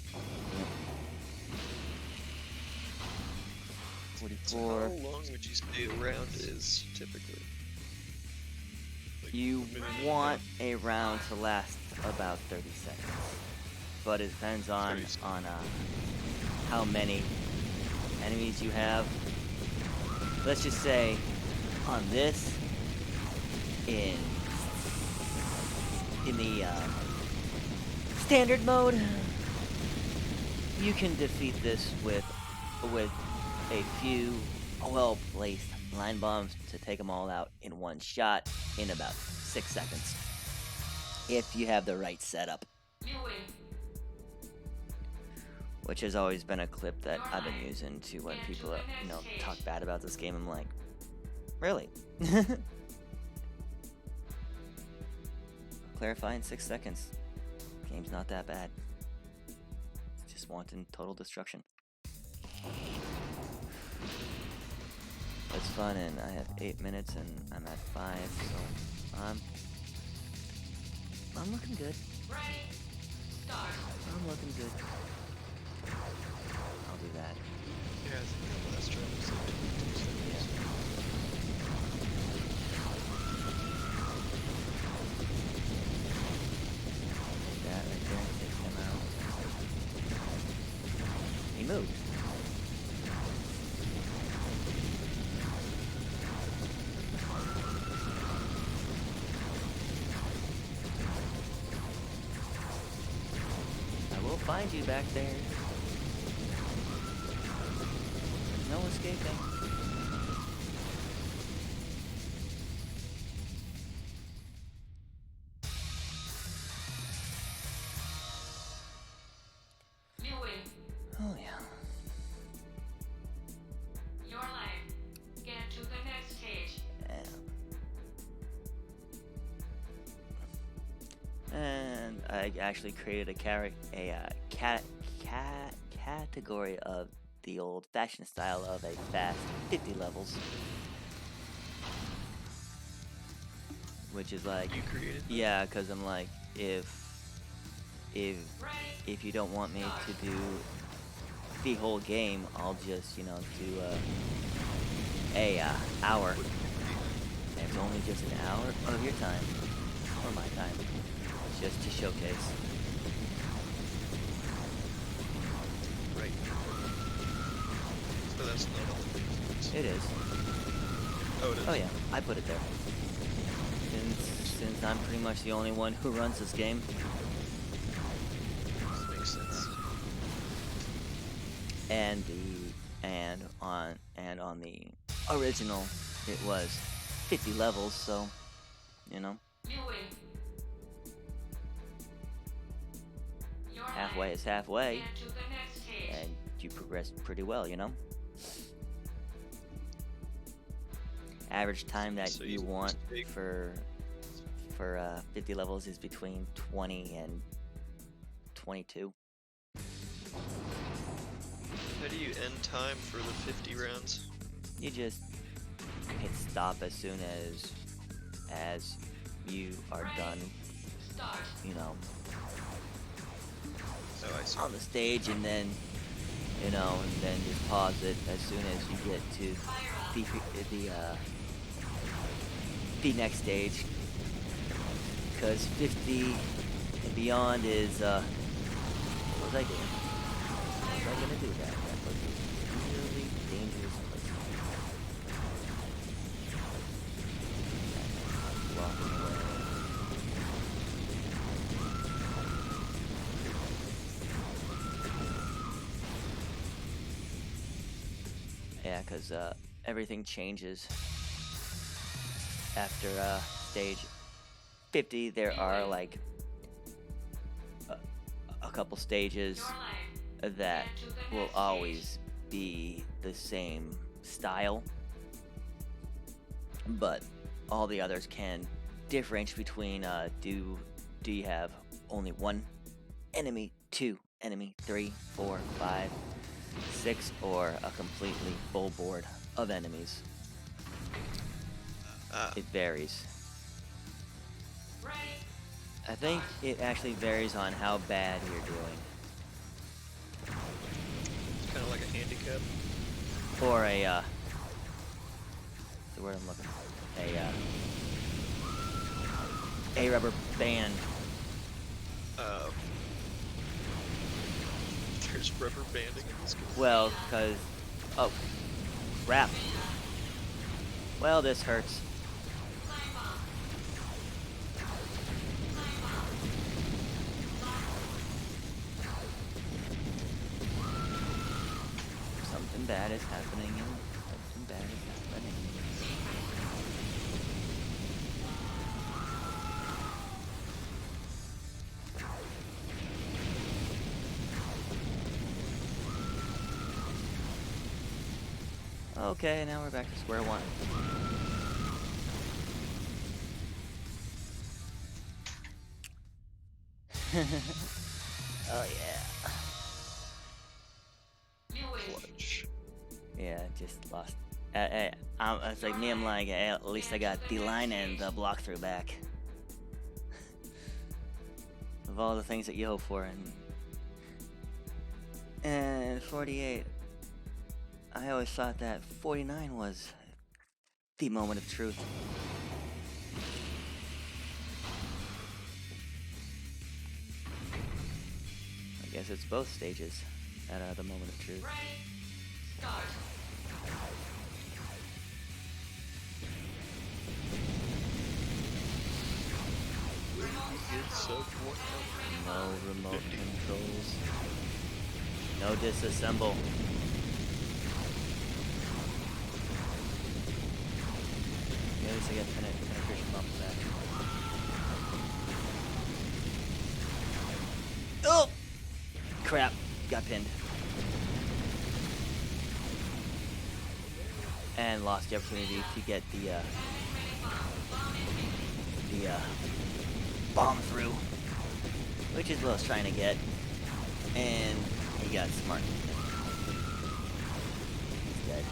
44. So how long would you say a round is typically? Like, You a minute and a want half? a round to last about 30 seconds, but it depends on 30 seconds. how many enemies you have. Let's just say on this, in the standard mode, you can defeat this with a few well-placed line bombs to take them all out in one shot in about 6 seconds, if you have the right setup. Which has always been a clip that I've been using to when people talk bad about this game. I'm like, really? Clarify in 6 seconds. Game's not that bad. It's just wanting total destruction. It's fun, and I have 8 minutes, and I'm at 5, so I'm looking good. I'm looking good. I'll do that. Yeah, I think the last round was like 52 seconds. Take that right there and take him out. He moved. I will find you back there. There's no escaping. Oh yeah. Your life. Get to the next stage. Yeah. And I actually created a category of the old-fashioned style of a fast 50 levels, which is like, You created that? yeah, because I'm like, if you don't want me to do the whole game, I'll just do a hour. And it's only just an hour of your time, or my time, just to showcase. that's not on the defense. It is. Oh, it is. Oh yeah, I put it there. Since I'm pretty much the only one who runs this game. Makes sense. And on the original it was 50 levels, so you know, You win. Your halfway life. is halfway, Get to the next stage. and you progress pretty well, you know. Average time that So you you want take- for 50 levels is between 20 and 22. How do you end time for the 50 rounds? You just hit stop as soon as you are done, Start. you know, Oh, I see. on the stage, and then you know, and then just pause it as soon as you get to the next stage, because 50 and beyond is what was I doing? What was I gonna do that? That was a really dangerous place. Walking away. Yeah, because everything changes after stage 50. There are like a couple stages Your life. that Get to the will next always be the same style, but all the others can differentiate between do you have only one enemy, two enemy, 3, 4, 5, 6, or a completely full board of enemies. It varies. Ready. I think it actually varies on how bad you're doing, It's kind of like a handicap. or a the word I'm looking for, a rubber band. There's rubber banding in this game. Well, because oh crap. Well, this hurts. Climb up. Something bad is happening, and something bad is happening. Okay, now we're back to square one. Oh yeah. You win. Clutch. Yeah, just lost. It's like me, I'm like, at least I got the line and the block through back. Of all the things that you hope for, and 48. I always thought that 49 was the moment of truth. I guess it's both stages that are the moment of truth. Ready. Start. It's so cool. No remote controls. No disassemble. Yeah, at least I got penetration bump back. Oh! Crap. Got pinned. And lost the opportunity to get the bomb through, which is what I was trying to get, and he got smart. He's dead.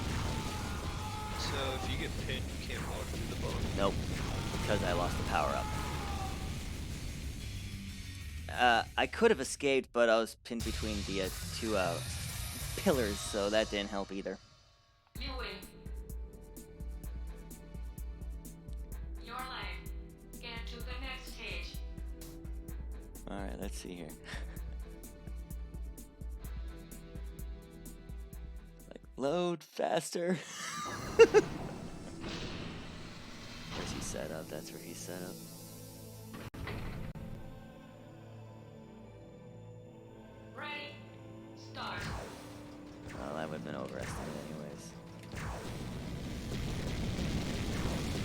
So if you get pinned, you can't walk through the bomb. Nope, because I lost the power up. I could have escaped, but I was pinned between the two pillars, so that didn't help either. You win. Your life. Get to the next stage. Alright, let's see here. Like Load faster. Where's he set up? That's where he's set up. Ready. Start. Well, that would have been overestimated anyways.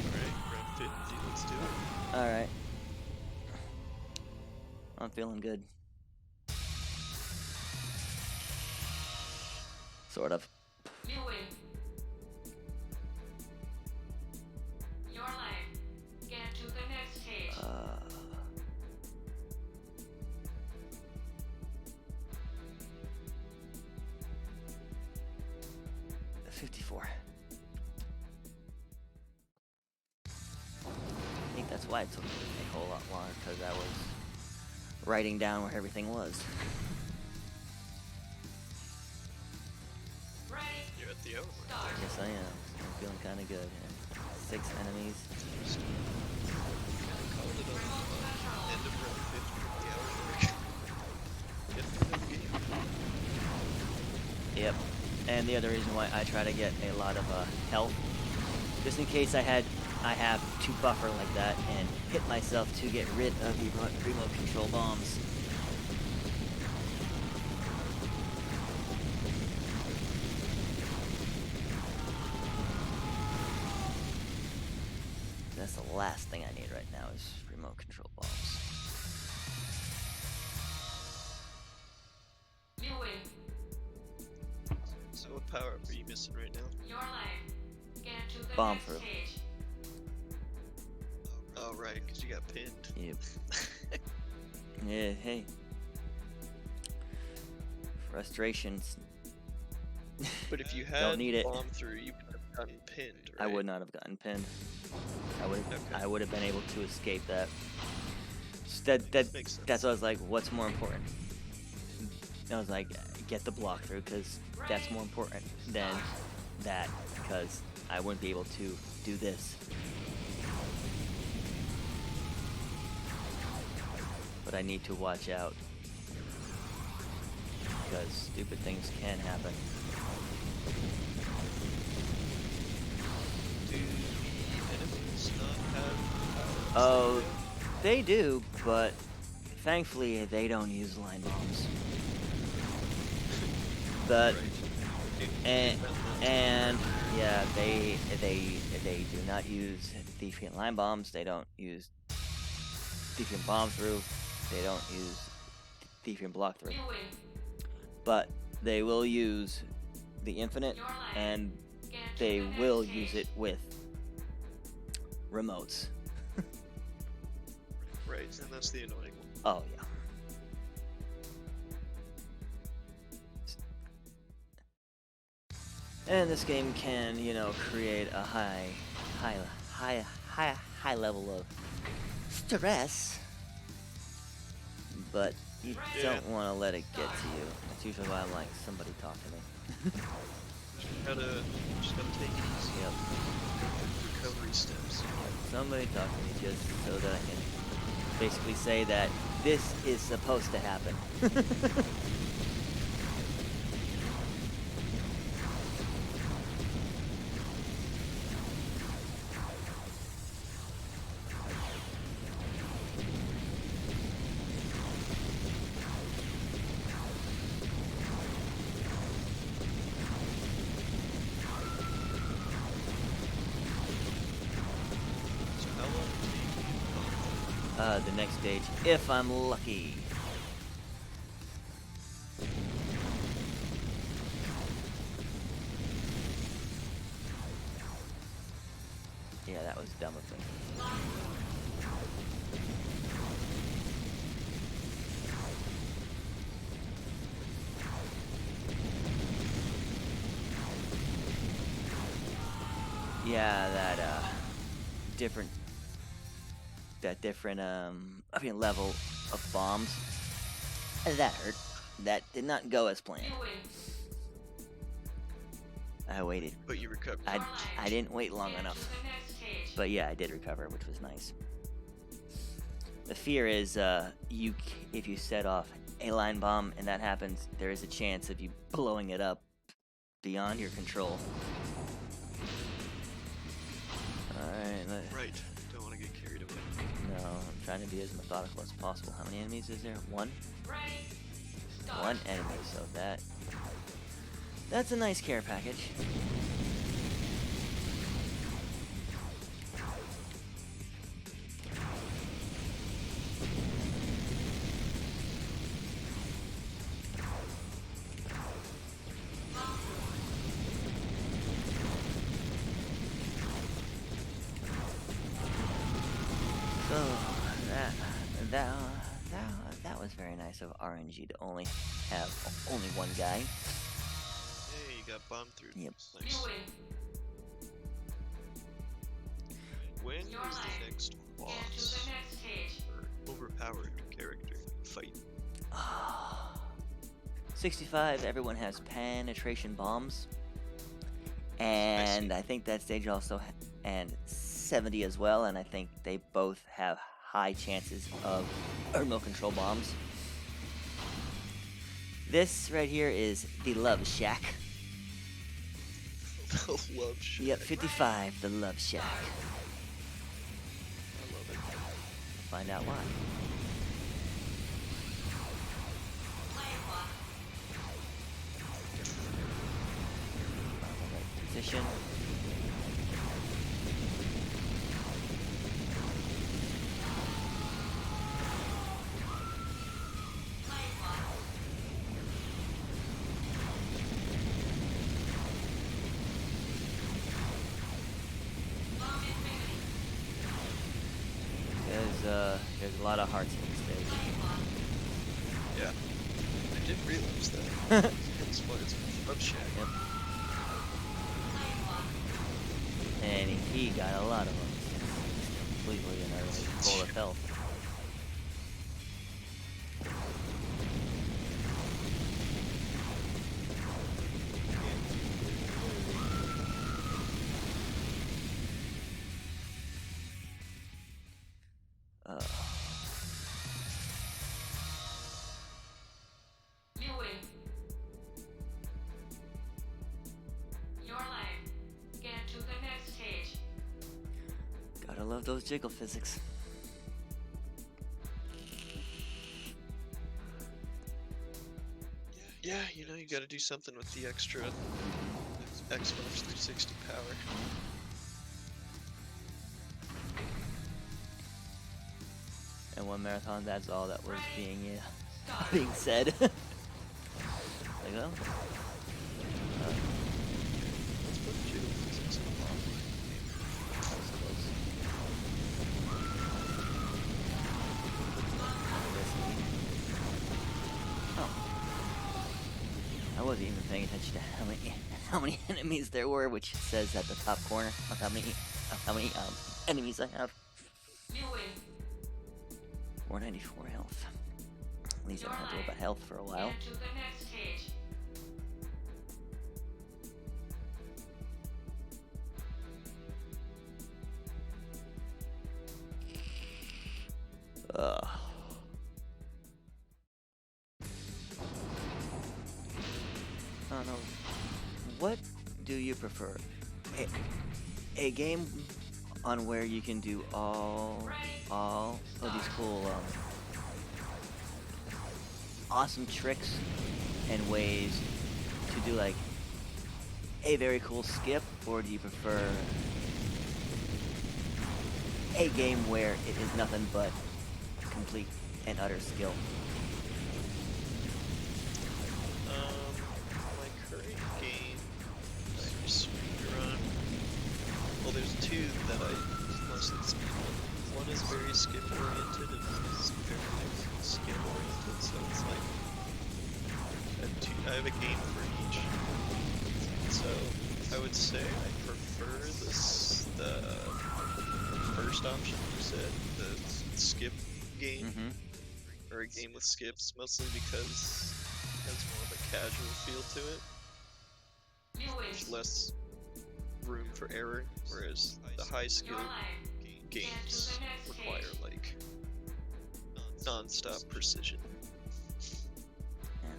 Alright, round 50, let's do it. Alright. I'm feeling good. Sort of. You win. Your life. Get to the next stage. 54. I think that's why it took me a whole lot longer, because I was writing down where everything was. Ready. You're at the hour. Start. Yes, I am. I'm feeling kind of good. And 6 enemies. Kinda called it on end of round 50 of the hour mark. Get through the game. Yep. And the other reason why I try to get a lot of health, just in case I have to buffer like that and hit myself to get rid of the remote control bombs. That's the last thing I need right now is remote control bombs. You win. So what power up are you missing right now? Your life. Get to the Bomb next through. stage. Oh right, because you got pinned. Yep. Yeah, hey. Frustrations. But if you Don't had need it. bomb through, you would have gotten pinned, right? I would not have gotten pinned. Okay. I would have been able to escape that. Just Makes sense. that's what I was like, what's more important? I was like, get the block through, because that's more important than that, because I wouldn't be able to do this. But I need to watch out, because stupid things can happen. Do the enemies not have powers? Oh, they do, but thankfully they don't use line bombs. But and yeah, they do not use Thiefian line bombs. They don't use Thiefian bomb through. They don't use Thiefian block through. You win. But they will use the infinite, Your life. and Get to they the next will stage. use it with remotes. Right, and that's the annoying one. Oh yeah. And this game can, you know, create a high level of stress, but you Yeah. don't want to let it get to you. That's usually why I'm like, somebody talk to me. Just gotta take it easy. Yep. Recovery steps. Somebody talk to me just so that I can basically say that this is supposed to happen. So how long do you take The next stage, if I'm lucky. Yeah, that was dumb of me. Yeah, that different level of bombs. That hurt. That did not go as planned. You win. I waited. But you recovered. I didn't wait long Get enough. to the next stage. But yeah, I did recover, which was nice. The fear is, if you set off a line bomb and that happens, there is a chance of you blowing it up beyond your control. Alright, Right. Don't want to get carried away. no, I'm trying to be as methodical as possible. How many enemies is there? One? Ready? Start. One enemy, so that's a nice care package. So that was very nice of RNG to only have only one guy. Hey, you got bombed through. Yep. You Nice. win. When Your is life. the next Get to boss the next stage. or overpowered character fight? 65, everyone has penetration bombs. And I think that stage also, and 70 as well, and I think they both have high chances of remote control bombs. This right here is the Love Shack. The love shit. Yep, 55, the Love Shack. I love it. Find out why. Player one. Right position. Player one. Bomb infinity. There's a lot of hearts in this stage. Player one. Yeah. I didn't realize that. That's why it's love shack. Yep. Player one. And he got a lot of them. Completely and utterly full of health. You win. Your life. Get to the next stage. Gotta love those jiggle physics. Yeah, you know, you gotta do something with the extra Xbox 360 power. And one marathon, that's all that was being Start. being said. Like, well, Let's put jiggle physics in the bomb. that was close. Oh, I wasn't even paying attention to how many enemies there were, which says at the top corner of how many enemies I have. You win. 494 health. At least I don't have to worry about health for a while. Get to the next stage. Ugh. I don't know. What do you prefer? A game on where you can do all of these cool, awesome tricks and ways to do like a very cool skip, or do you prefer a game where it is nothing but complete and utter skill? My current game, I speedrun. Well, there's two that I mostly speedrun. One is very skip oriented, and one is very skill oriented. So it's like I have a game for each. So I would say I prefer the first option you said, the skip game. Mm-hmm. Or a game with skips, mostly because it has more of a casual feel to it. You win. There's less room for error, whereas the high skill Your life. games require like non-stop precision. Yeah.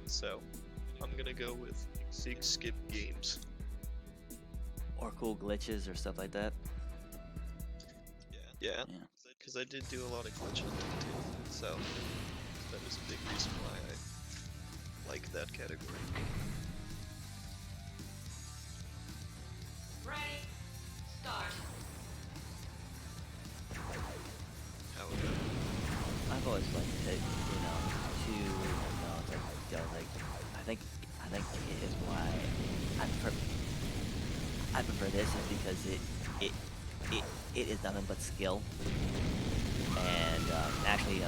So I'm gonna go with Big skip games. Or cool glitches or stuff like that. Yeah. Yeah. Because I did do a lot of glitch hunting too, so that was a big reason why I like that category. Ready? Start. How about I've always liked it, I think it is why I prefer this is because it is nothing but skill and actually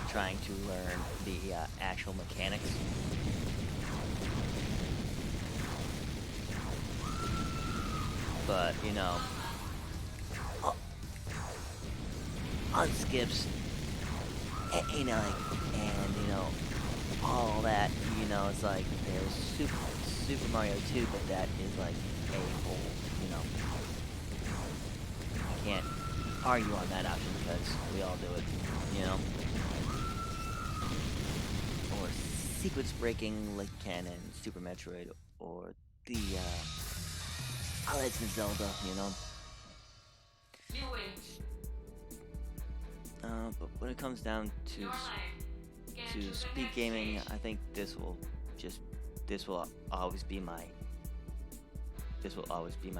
trying to learn the actual mechanics. But on skips, and all that, it's like there's Super Mario 2, but that is like a whole, you can't argue on that option because we all do it, or sequence breaking like canon, Super Metroid, or the Legend of Zelda, You win. But when it comes down Your life. Get to the speed next gaming, stage. I think this will always be my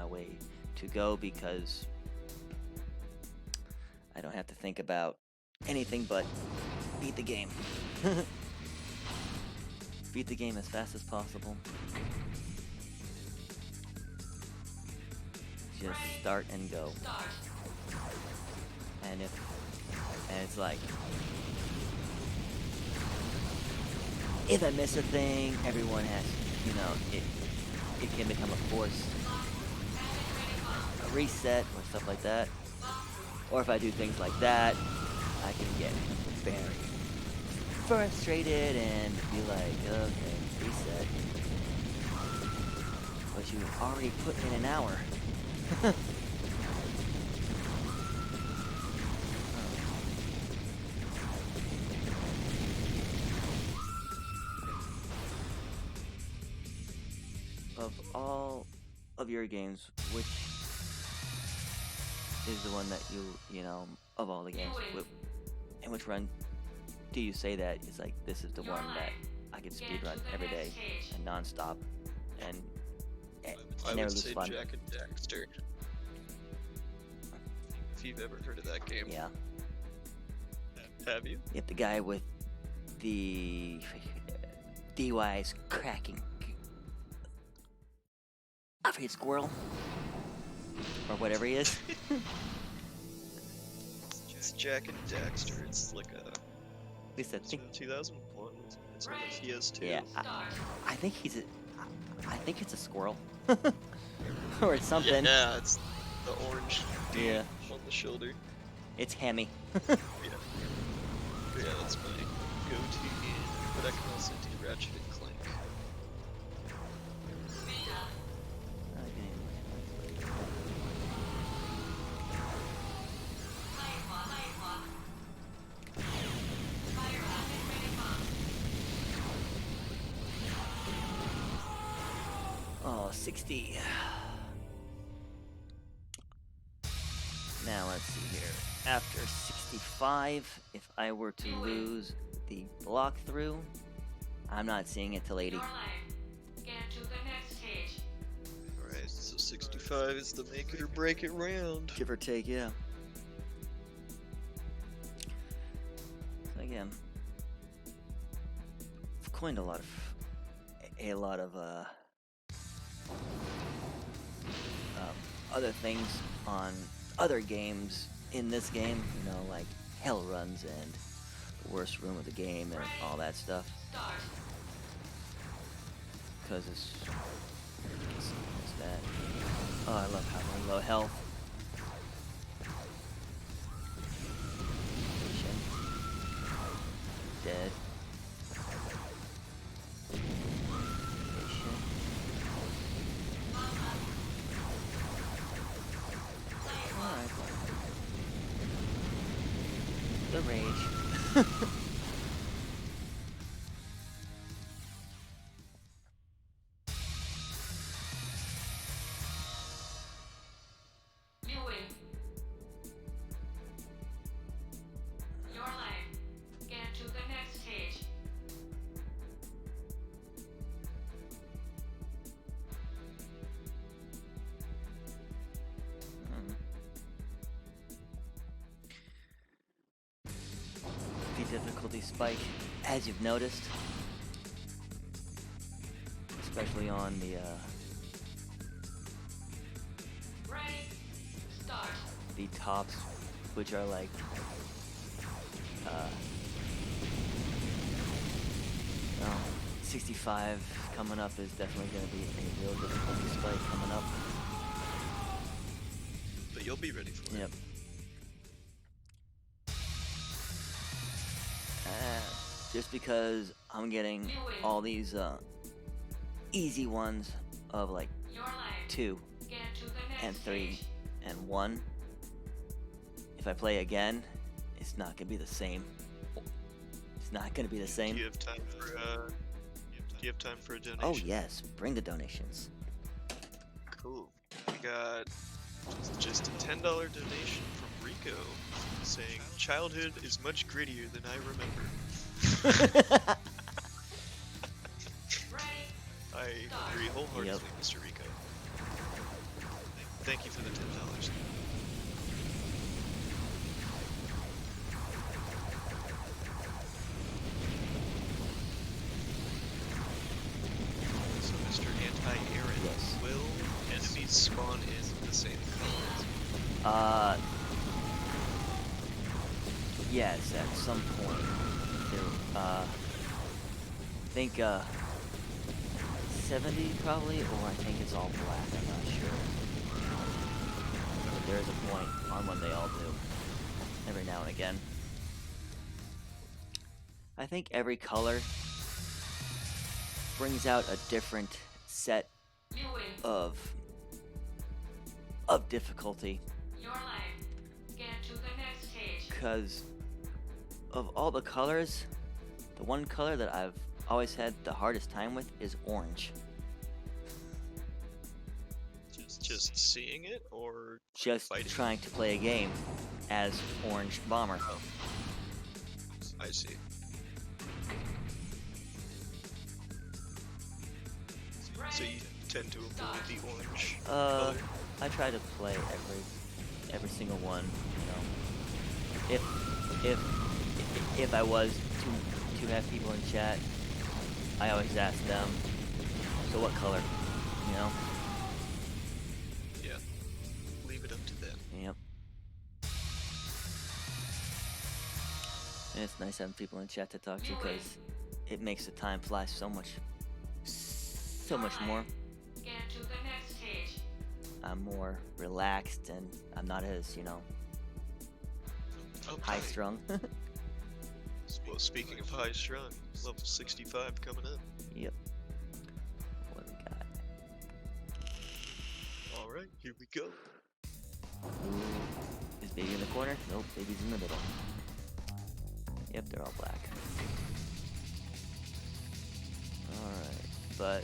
way to go because I don't have to think about anything but beat the game. Beat the game as fast as possible. Just start and go. Start. And it's like if I miss a thing, everyone has, it can become a forced a reset or stuff like that. Or if I do things like that, I can get very frustrated and be like, okay, reset. But you already put in an hour. Of all of your games, which is the one that of all the games, in which run do you say that is like, this is the one that I can speedrun every day and non-stop and I never would lose say fun? Jack and Daxter. If you've ever heard of that game. Yeah. Have you? Yep, the guy with the DUIs cracking. I forget, squirrel? Or whatever he is. It's Jack and Daxter. It's like a... At least I It's think, from 2001. It's on the PS2. yeah, Start. I think it's a squirrel. Or it's something. Yeah, it's the orange dude Yeah. on the shoulder. It's Hammy. Yeah, that's my go-to game. But I can also do Ratchet and Clank. Speed up. Fire up and ready bomb. Oh, 60. Now let's see here. After 65, if I were to lose the block through, I'm not seeing it till 80. Your life. Get to the next stage. Alright, so 65 is the make it or break it round. Give or take, yeah. So again, I've coined a lot of other things on other games in this game, like hell runs and the worst room of the game and all that stuff. Start. Because it's bad. Oh, I love having low health. Dead. Alright. The rage. difficulty spike, as you've noticed, especially on Ready, start. the tops, which are like 65 coming up is definitely going to be a real difficulty spike coming up. But you'll be ready for it. Yep. Just because I'm getting all these easy ones of like Your life. 2 Get to the next and 3 stage. and 1, if I play again, it's not gonna be the same. It's not gonna be the Do same. you have time for a donation? Oh yes, bring the donations. Cool. We got just a $10 donation from Rico saying childhood is much grittier than I remember. Ready, I agree wholeheartedly, Yep. Mr. Rico. Thank you for the $10. So, Mr. AntiAaron, Yes. will enemies spawn in the same colors? Yes, at some point. There, I think 70 probably, or I think it's all black. I'm not sure. But there is a point on when they all do. Every now and again. I think every color brings out a different set you win. of difficulty, Your life. Get to the next stage. because of all the colors, the one color that I've always had the hardest time with is orange. Just seeing it, or Just fighting? trying to play a game as Orange Bomber. Oh. I see. So you tend to avoid the orange color? I try to play every single one, you know. If I was to have people in chat, I always ask them, so what color, you know? Yeah. Leave it up to them. Yep. And it's nice having people in chat to talk to, because it makes the time fly so much more. Get to the next stage. I'm more relaxed, and I'm not as, you know, Okay. high strung. Well, speaking of high strung, level 65 coming up. Yep. What we got? Alright, here we go. Ooh. Is baby in the corner? Nope, baby's in the middle. Yep, they're all black. Alright, but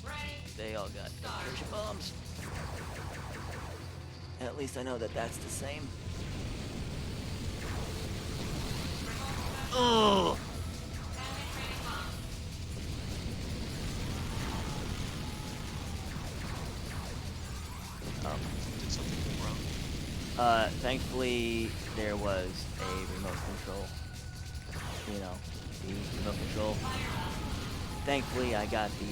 they all got penetration bombs. At least I know that that's the same. Oh! Did something go wrong? Thankfully there was a remote control. You know, the remote control. Thankfully I got the,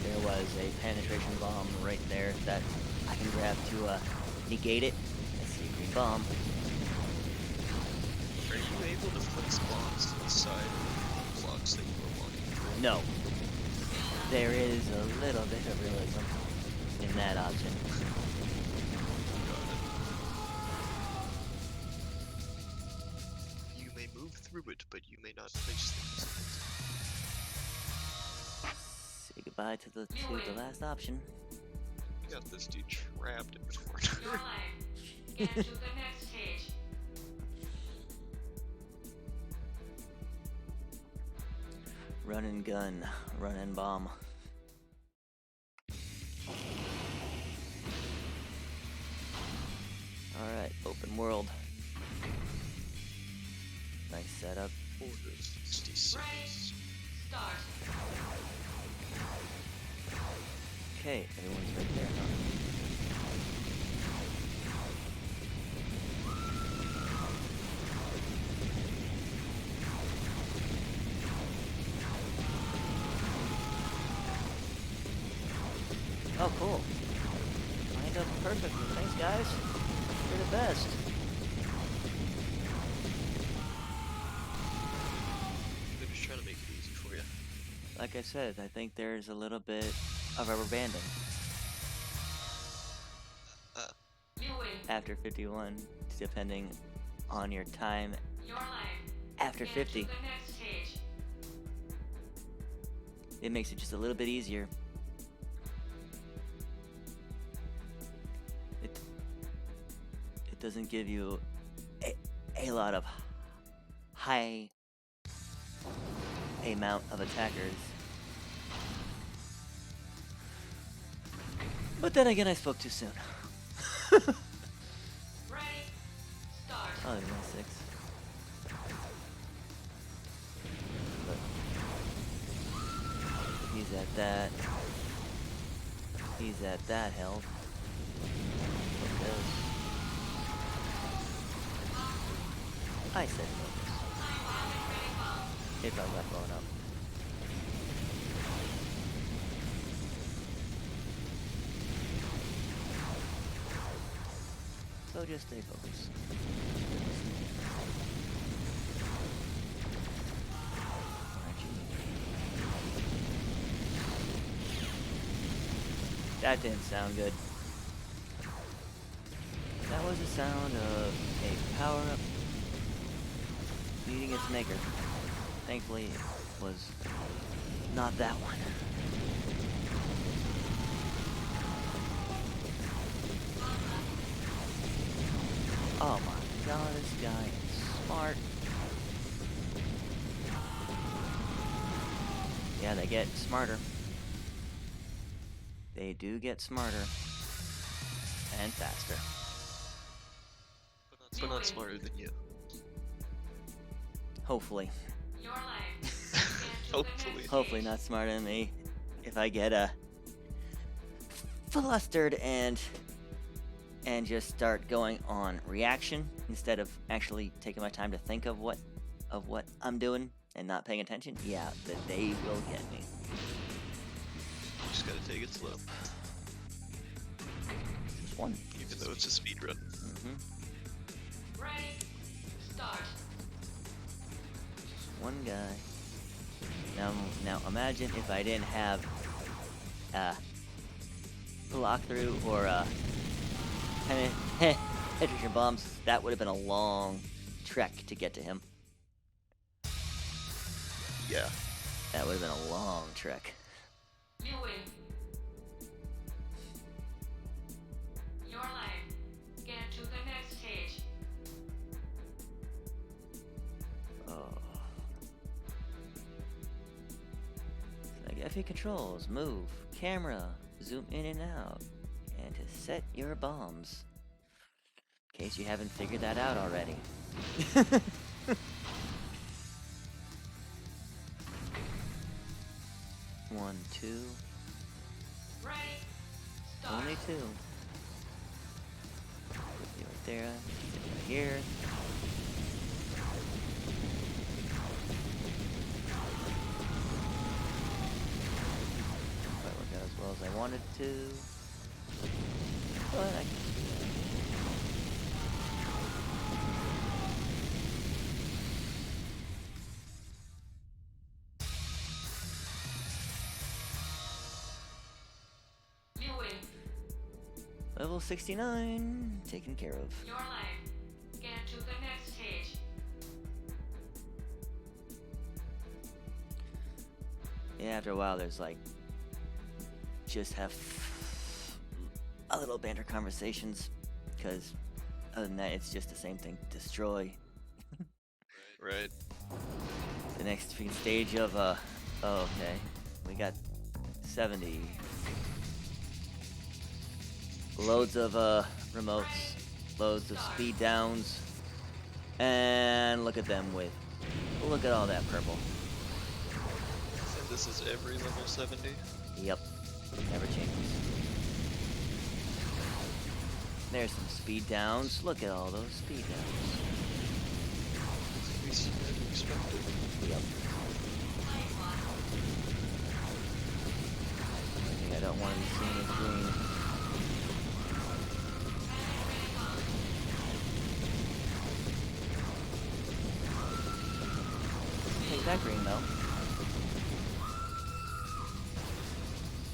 there was a penetration bomb right there that I can grab to, negate it. Let's see, green bomb. Are you able to place bombs inside of the blocks that you are walking through? No. There is a little bit of realism in that option. Got it. You may move through it, but you may not place things Say goodbye to the last option. in it. You got this dude trapped in the corner. Your life. Get to the next stage. Run and gun, run and bomb. Alright, open world. Nice setup. Order 66. Ready, start. Okay, everyone's right there, huh? Oh, cool. Lined up perfectly. Thanks, guys. You're the best. They're just trying to make it easy for you. Like I said, I think there's a little bit of rubber banding You win. after 51, depending on your time Your life. after Get 50. to the next stage. It makes it just a little bit easier. It doesn't give you a lot of high amount of attackers. But then again, I spoke too soon. Ready? Start. Oh, there's only 6. But he's at that. He's at that health. Look at this. I said focus. It probably got blown up. So just stay focused. That didn't sound good. That was the sound of a power-up meeting its maker. Thankfully, it was not that one. Oh my god, this guy is smart. Yeah, they get smarter. They do get smarter. And faster. But not smarter than you. Hopefully. Your life. Hopefully. Hopefully not smarter than me. If I get flustered and just start going on reaction instead of actually taking my time to think of what I'm doing and not paying attention, yeah, that they will get me. Just gotta take it slow. Just one. Even though it's a speed run. Ready? Start. Just one guy. Now imagine if I didn't have block through or penetration bombs. That would have been a long trek to get to him. Yeah. That would have been a long trek. You win. Your life. Get to the next stage. Oh. Like FE controls, move, camera, zoom in and out, and to set your bombs. In case you haven't figured that out already. One, two, Ready? Start. only 2. Put you right there, right here. Quite work out as well as I wanted to, but I can do that. You win. Level 69, taken care of. Your life. Get to the next stage. Yeah, after a while, there's like, just have a little banter conversations, because other than that, it's just the same thing. Destroy. Right. The next freaking stage of, oh, okay. We got 70. Loads of, remotes. Loads of speed downs. And look at them with, look at all that purple. And this is every level 70. Yep. Never changes. There's some speed downs. Look at all those speed downs. We see that expected. Yep. Only thing I don't want to be seeing is green.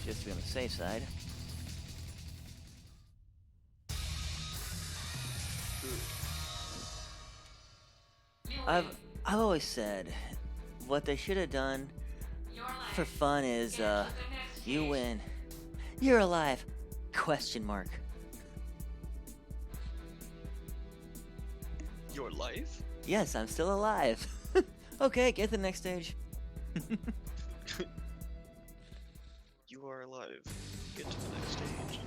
just to be on the safe side. I've always said what they should have done for fun is you win. You're alive. Question mark. Your life? Yes, I'm still alive. Okay, get to the next stage. You are alive. Get to the next stage.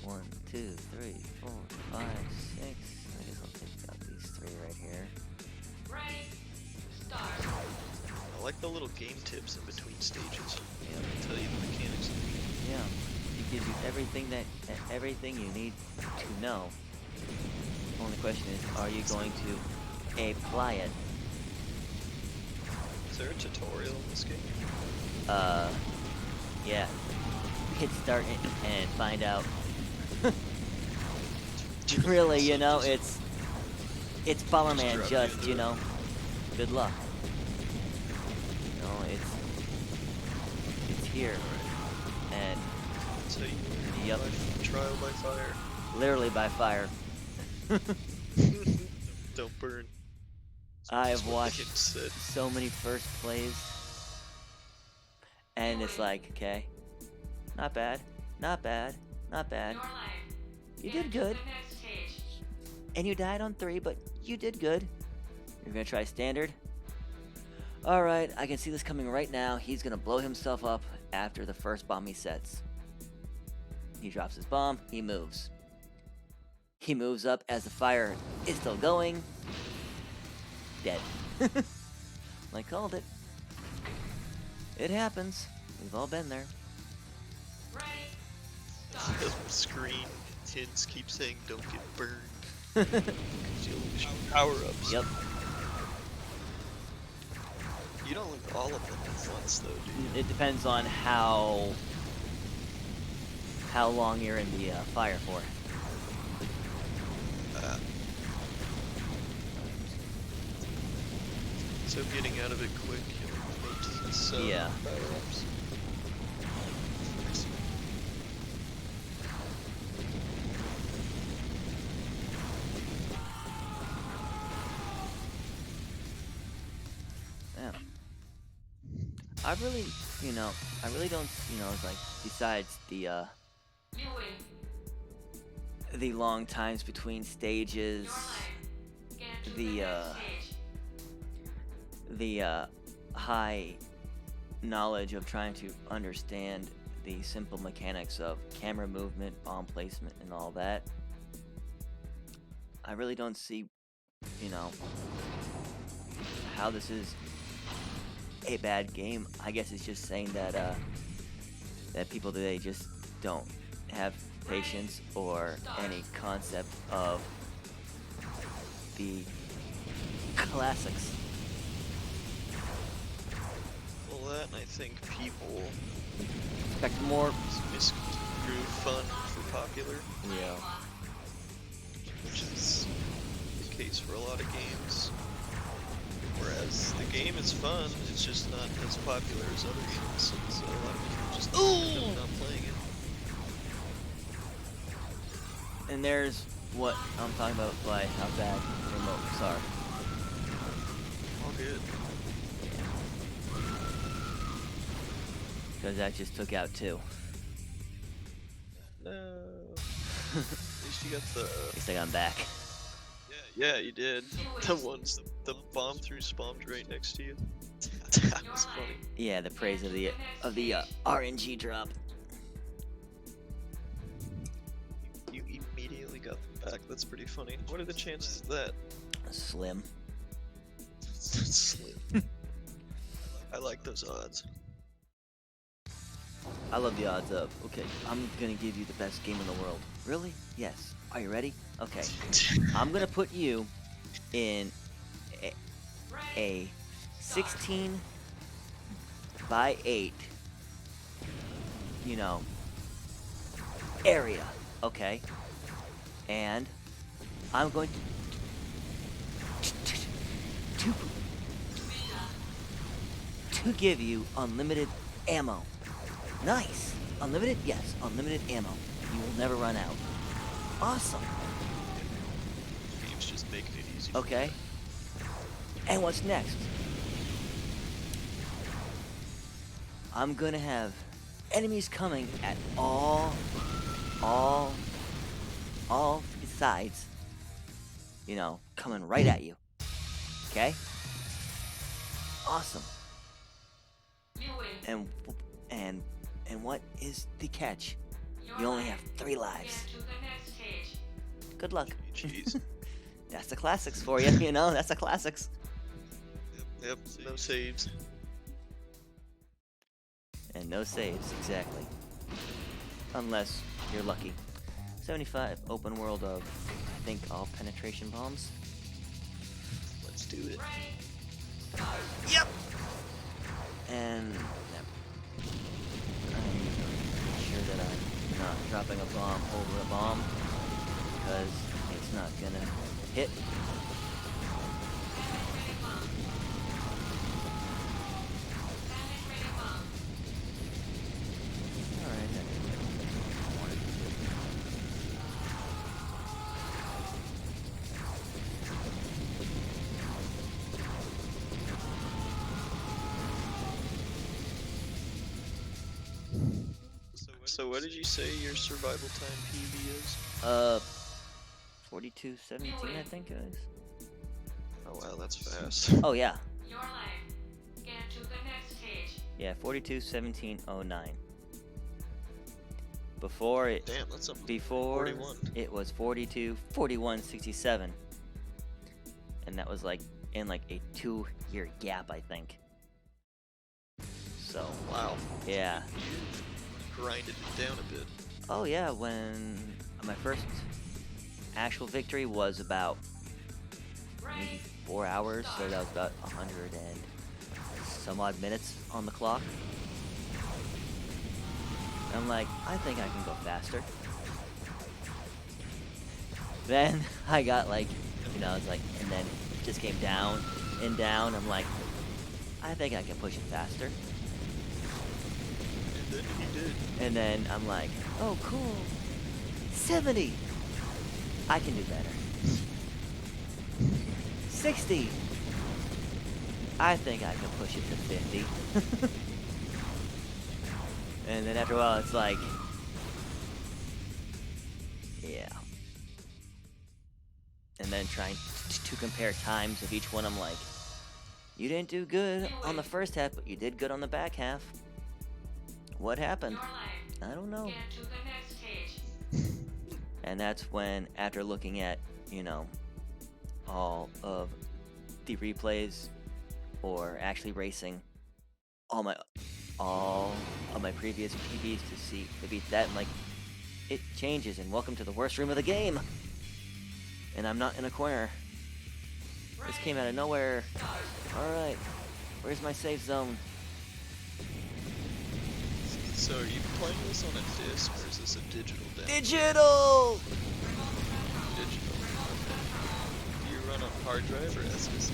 71, 1, 2, 3, 4, 5, 6. I guess I'll take out these 3 right here. Ready, start. I like the little game tips in between stages. Yeah. They tell you the mechanics. Yeah. It gives you everything you need to know. Only question is, are you going to apply it? Is there a tutorial in this game? Yeah. Hit start and find out. Really, you know, it's Bomberman, just, you know, good luck. You know, it's here. And So you yep, trial by fire. literally by fire. Don't burn. I That's have what the watched kid said. so many first plays, and it's like, okay, not bad, not bad, not bad. Your life. You Get did to good, the next stage. and you died on 3, but you did good. You're gonna try standard. All right, I can see this coming right now. He's gonna blow himself up after the first bomb he sets. He drops his bomb. He moves. He moves up as the fire is still going. Dead. I called it. It happens. We've all been there. Ready, The start. screen kids keep saying don't get burned. 'Cause you'll lose your power-ups. Yep. You don't lose all of them at once though, do you? It depends on how long you're in the fire for. So getting out of it quick, makes some Yeah. power-ups. Yeah. I really, I really don't, it's like, besides the You win. the long times between stages, Your life. Get to The, the next stage. the high knowledge of trying to understand the simple mechanics of camera movement, bomb placement, and all that, I really don't see, how this is a bad game. I guess it's just saying that that people today just don't have patience or any concept of the classics. Well, that and I think people Expect more. misconstrue fun for popular, Yeah. which is the case for a lot of games. Whereas the game is fun, it's just not as popular as other games, so a lot of people just end up not playing it. And there's what I'm talking about by how bad remotes are. All good. Because that just took out 2. No. At least you got the. At least I got 'em back. Yeah, you did. The ones, the bomb through spawned right next to you. That was funny. Yeah, the praise of the RNG drop. You immediately got them back. That's pretty funny. What are the chances of that? Slim. Slim. I like those odds. I love the odds of. Okay, I'm gonna give you the best game in the world. Really? Yes. Are you ready? Okay. I'm gonna put you in a 16 by 8, area. Okay. And I'm going to give you unlimited ammo. Nice. Unlimited? Yes, unlimited ammo. You will never run out. Awesome. Game's just making it easy. Okay. And what's next? I'm gonna have enemies coming at all sides. You know, coming right at you. Okay? Awesome. You win. And what is the catch? Your You only life. have 3 lives. Get to the next stage. Good luck. Jeez. That's the classics for you, you know? That's the classics. Yep, no saves. And no saves, exactly. Unless you're lucky. 75 open world of, I think, all penetration bombs. Let's do it. Ready? Yep! And I'm making sure that I'm not dropping a bomb over a bomb, because it's not gonna hit. Penetrating bomb. Penetrating bomb. Alright, then. So what did you say your survival time PB is? 42:17, I think it is. Oh wow, that's fast. Oh, yeah. Your life. Get to the next stage. Yeah, 42:17:09. Before it, Damn, that's up. before 41. it was 42:41:67, and that was like in like a 2-year gap, I think. So Wow. yeah. You grinded it down a bit. Oh yeah, when my first actual victory was about maybe Ready? 4 hours, so that was about 100 and some odd minutes on the clock. I'm like, I think I can go faster. Then I got like, you know, it's like, and then it just came down and down. I'm like, I think I can push it faster. And then he did. And then I'm like, oh, cool. 70. I can do better. 60. I think I can push it to 50. And then after a while, it's like, yeah. And then trying to compare times of each one, I'm like, you didn't do good on the first half, but you did good on the back half. What happened? Your life. I don't know. Get to the next stage. And that's when, after looking at, you know, all of the replays, or actually racing all of my previous PBs to beat that, and like, it changes, and welcome to the worst room of the game. And I'm not in a corner. This came out of nowhere. Alright, where's my safe zone? So are you playing this on a disc or is this a digital download? Digital! Digital. Do you run on hard drive or SSD?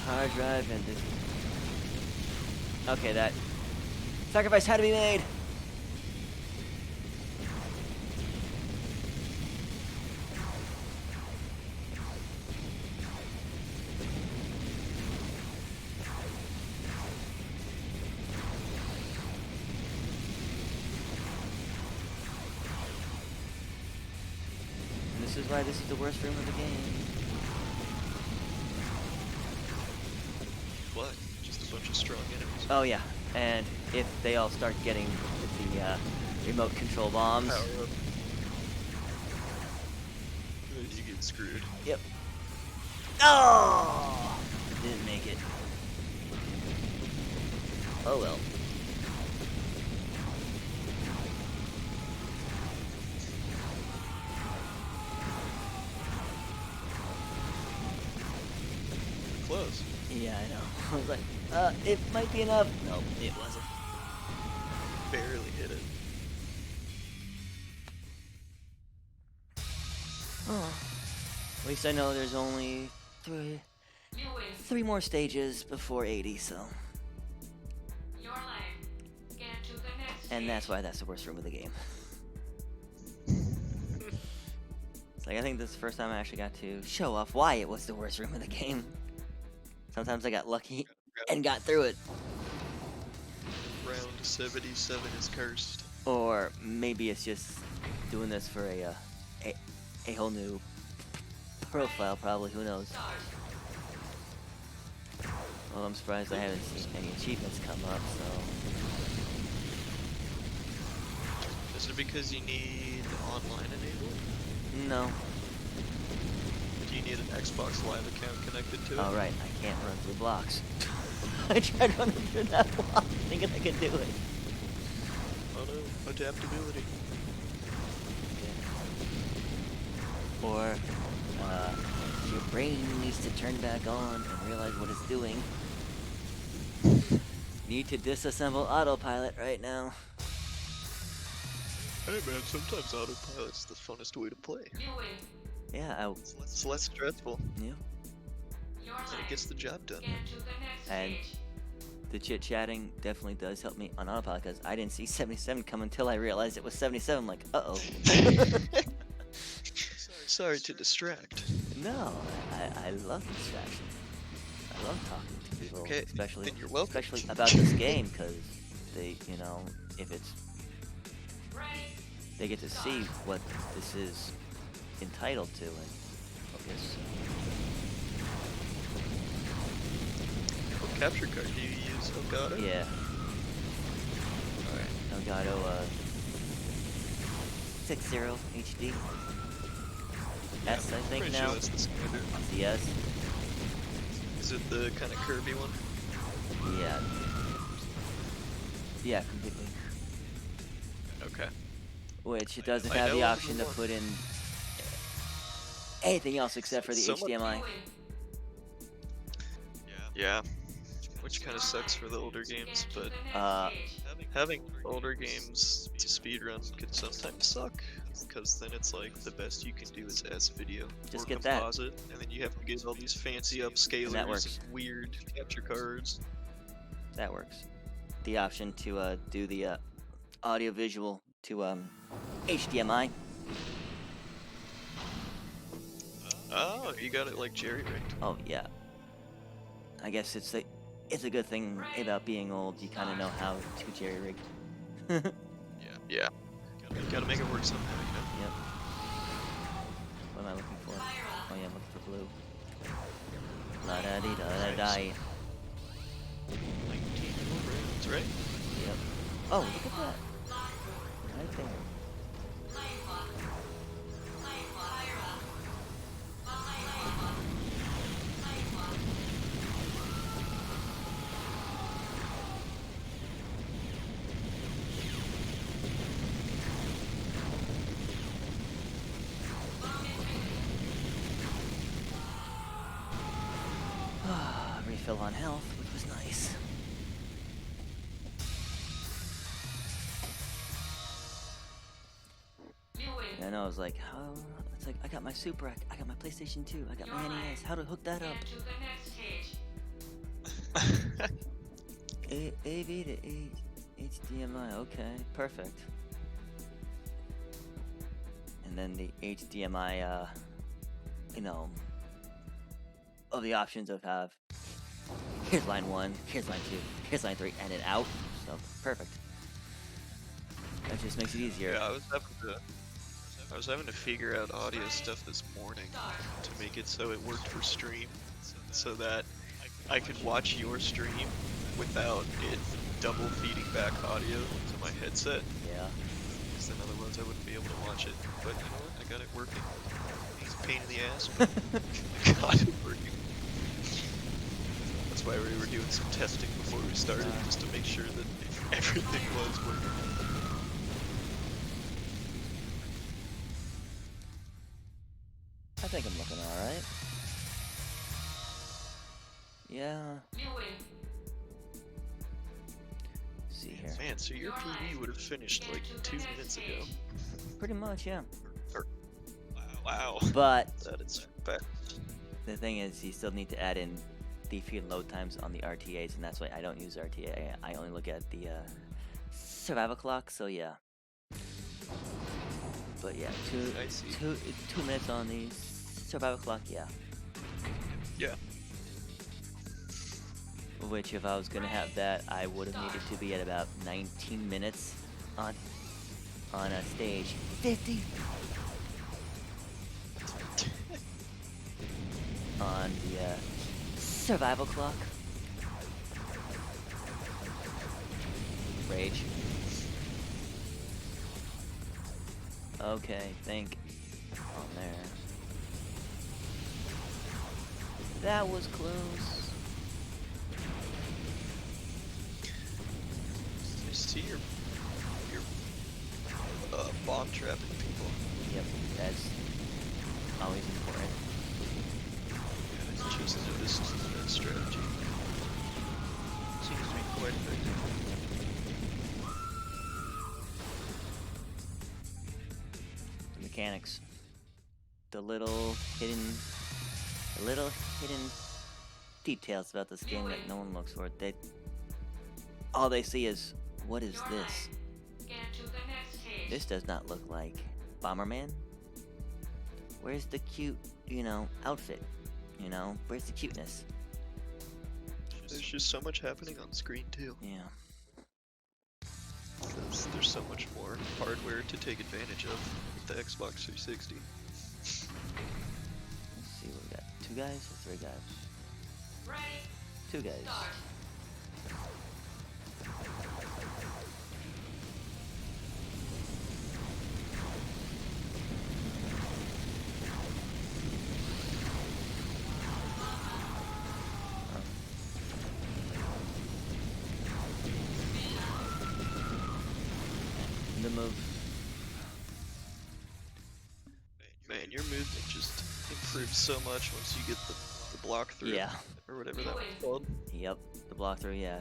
Hard drive and this. Okay, that sacrifice had to be made. And this is why this is the worst room of the game. What? Just a bunch of strong enemies. Oh yeah, and if they all start getting the remote control bombs. Power up. You get screwed. Yep. Oh! Didn't make it. Oh well. Close. Yeah, I know. I was like, it might be enough. Nope, it wasn't. Barely hit it. Oh. At least I know there's only You win. 3 more stages before 80, so. Your life. And that's why that's the worst room of the game. It's like, I think this is the first time I actually got to show off why it was the worst room of the game. Sometimes I got lucky and got through it. Round 77 is cursed. Or maybe it's just doing this for a whole new profile, probably, who knows. Well, I'm surprised I haven't seen any achievements come up, so... Is it because you need online enabled? No. Do you need an Xbox Live account connected to it? Oh, right, I can't run through blocks. I tried running through that block, thinking I could do it. Oh no, adaptability. Or, your brain needs to turn back on and realize what it's doing. Need to disassemble autopilot right now. Hey man, sometimes autopilot's the funnest way to play. You win. Yeah, It's less stressful, yeah. Your and it life. gets the job done. Get to the next And- stage. The chit-chatting definitely does help me on autopilot, because I didn't see 77 come until I realized it was 77. I'm like, uh-oh. Sorry to distract. No, I love distraction. I love talking to people, Okay, especially then you're welcome. especially about this game, because they, you know, if it's, Ready. they get to see what this is entitled to and focus. What capture card do you use? Elgato? Yeah, Alright. Elgato 60 HD. S, I think Pretty now. sure that's the standard. The S. Is it the kind of Kirby one? Yeah. Yeah, completely. Okay. Which it doesn't I have know the of option the to one. put in anything else except for the Somewhat- HDMI. You win. Yeah. Which kind of sucks for the older games, Get to but the next uh, stage. having older games to speedrun can sometimes suck, because then it's like the best you can do is S-video Just or get that. composite, and then you have to get all these fancy upscalers works. and weird capture cards. That works. The option to do the audio visual to HDMI. Oh, you got it like jerry-rigged. Oh yeah. I guess it's a good thing about being old. You kind of know how to jerry rig. Yeah. You gotta make it work somehow, you know? Yep. What am I looking for? Oh yeah, I'm looking for blue. La da dee da da die. 19 more rounds, right? Yep. Oh, look at that. Right there. Refill on health, which was nice. You win. And I was like, how? It's like, I got my Super, I got my PlayStation 2, I got my NES. How to hook that up? Get to the next stage. AV to HDMI. Okay, perfect. And then the HDMI, you know, of the options of have here's line 1, here's line 2, here's line 3, and it out. So perfect. That just makes it easier. Yeah, I was having to figure out audio stuff this morning to make it so it worked for stream, so that I could watch your stream without it double feeding back audio to my headset, Yeah. because then otherwise I wouldn't be able to watch it. But you know what? I got it working. It's a pain in the ass, but I got it working. That's why we were doing some testing before we started, just to make sure that everything was working. I think I'm looking alright. Yeah. You win. See here. Man, so your PB would have finished like 2 minutes ago. Pretty much, yeah. Wow. But That is fast. the thing is, you still need to add in the feed load times on the RTAs, and that's why I don't use RTA. I only look at the survival clock, so yeah. But yeah, I see. 2 minutes on the survival clock, yeah. Yeah. Which, if I was gonna have that, I would have needed to be at about 19 minutes on a stage 50 on the survival clock. Rage. Okay, think on there. That was close. I see your bomb trapping people. Yep, that's always important. Yeah, I just noticed that strategy. Seems to be quite effective. The mechanics. The little hidden details about this game that no one looks for. All they see is, what is this? Get to the next stage. This does not look like Bomberman. Where's the cute, outfit? Where's the cuteness? There's just so much happening on screen too. Yeah. Because there's so much more hardware to take advantage of with the Xbox 360. Let's see what we got. 2 guys or 3 guys? Ready? 2 guys. Start. The move. Man, your movement just improves so much once you get the block through. Yeah. Or whatever that was called. Yep. The block through, yeah.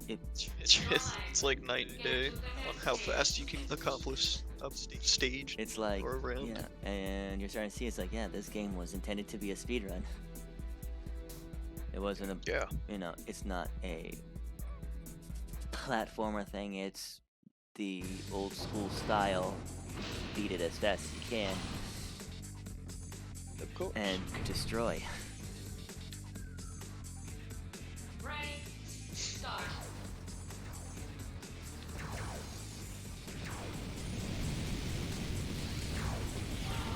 It's like night and day on how fast you can accomplish up stage It's like, or around. yeah, and you're starting to see, it's like, yeah, this game was intended to be a speed run. It wasn't a, Yeah. it's not a platformer thing, it's the old school style, beat it as fast as you can, Of course. and destroy. Ready? Start.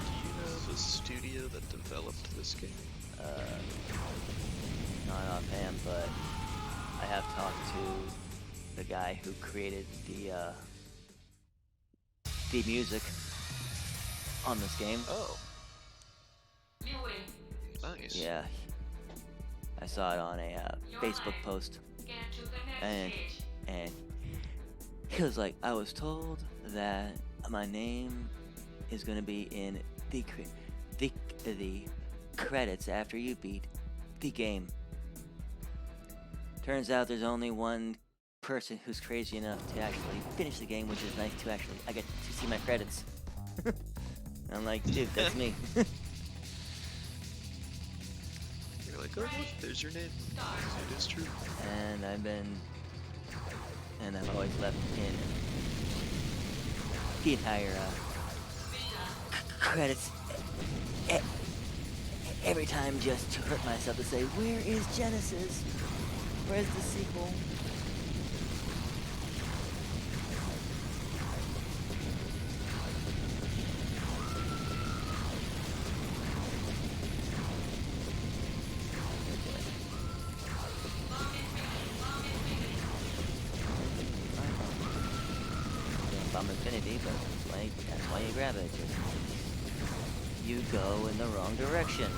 Do you know the studio that developed this game? Not offhand, but I have talked to the guy who created the music on this game. Oh, You win. nice. Yeah, I saw it on a Facebook post, Get to the next and stage. and he was like, I was told that my name is gonna be in the credits after you beat the game. Turns out there's only one person who's crazy enough to actually finish the game, which is nice to actually, I get to see my credits. I'm like, dude, that's me. You're like, oh look, there's your name. Start. It is true. And I've always left in the entire credits every time just to hurt myself to say, where is Genesis? Where's the sequel? Bomb Infinity, but like that's why you grab it. Just you go in the wrong direction.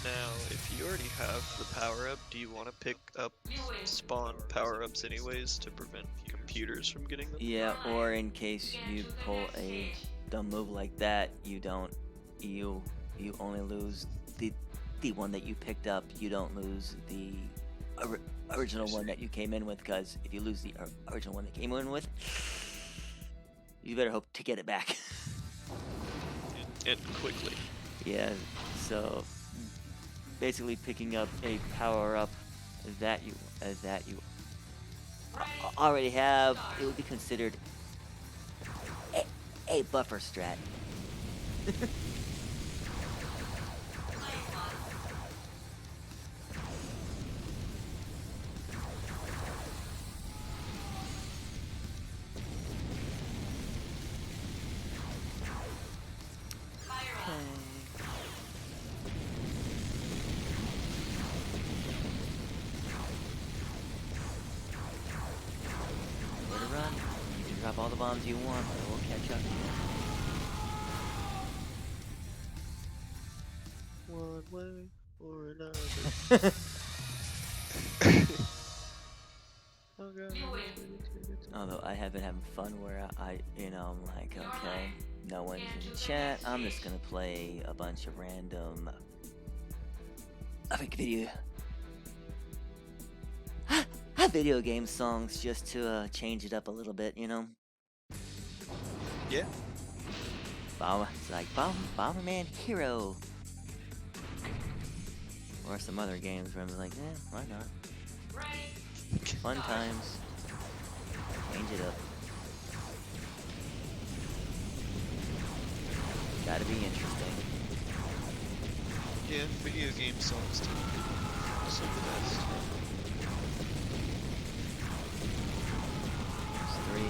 Now, if you already have the power-up, do you want to pick up spawn power-ups anyways to prevent computers from getting them? Yeah, or in case you pull a dumb move like that, you only lose the one that you picked up. You don't lose the original one that you came in with, because if you lose the original one that came in with, you better hope to get it back. And quickly. Yeah, so basically picking up a power up that you already have. It would be considered a buffer strat. Drop all the bombs you want, but it will catch up to you. One way or another. Oh god. Although I have been having fun where I'm like, okay, no one's in the chat. I'm just gonna play a bunch of random video game songs just to change it up a little bit, you know. Yeah. It's like Bomberman Hero, or some other games where I'm like, why not? Fun times. Change it up. Gotta be interesting. Yeah, video game songs too. Some of the best. There's 3.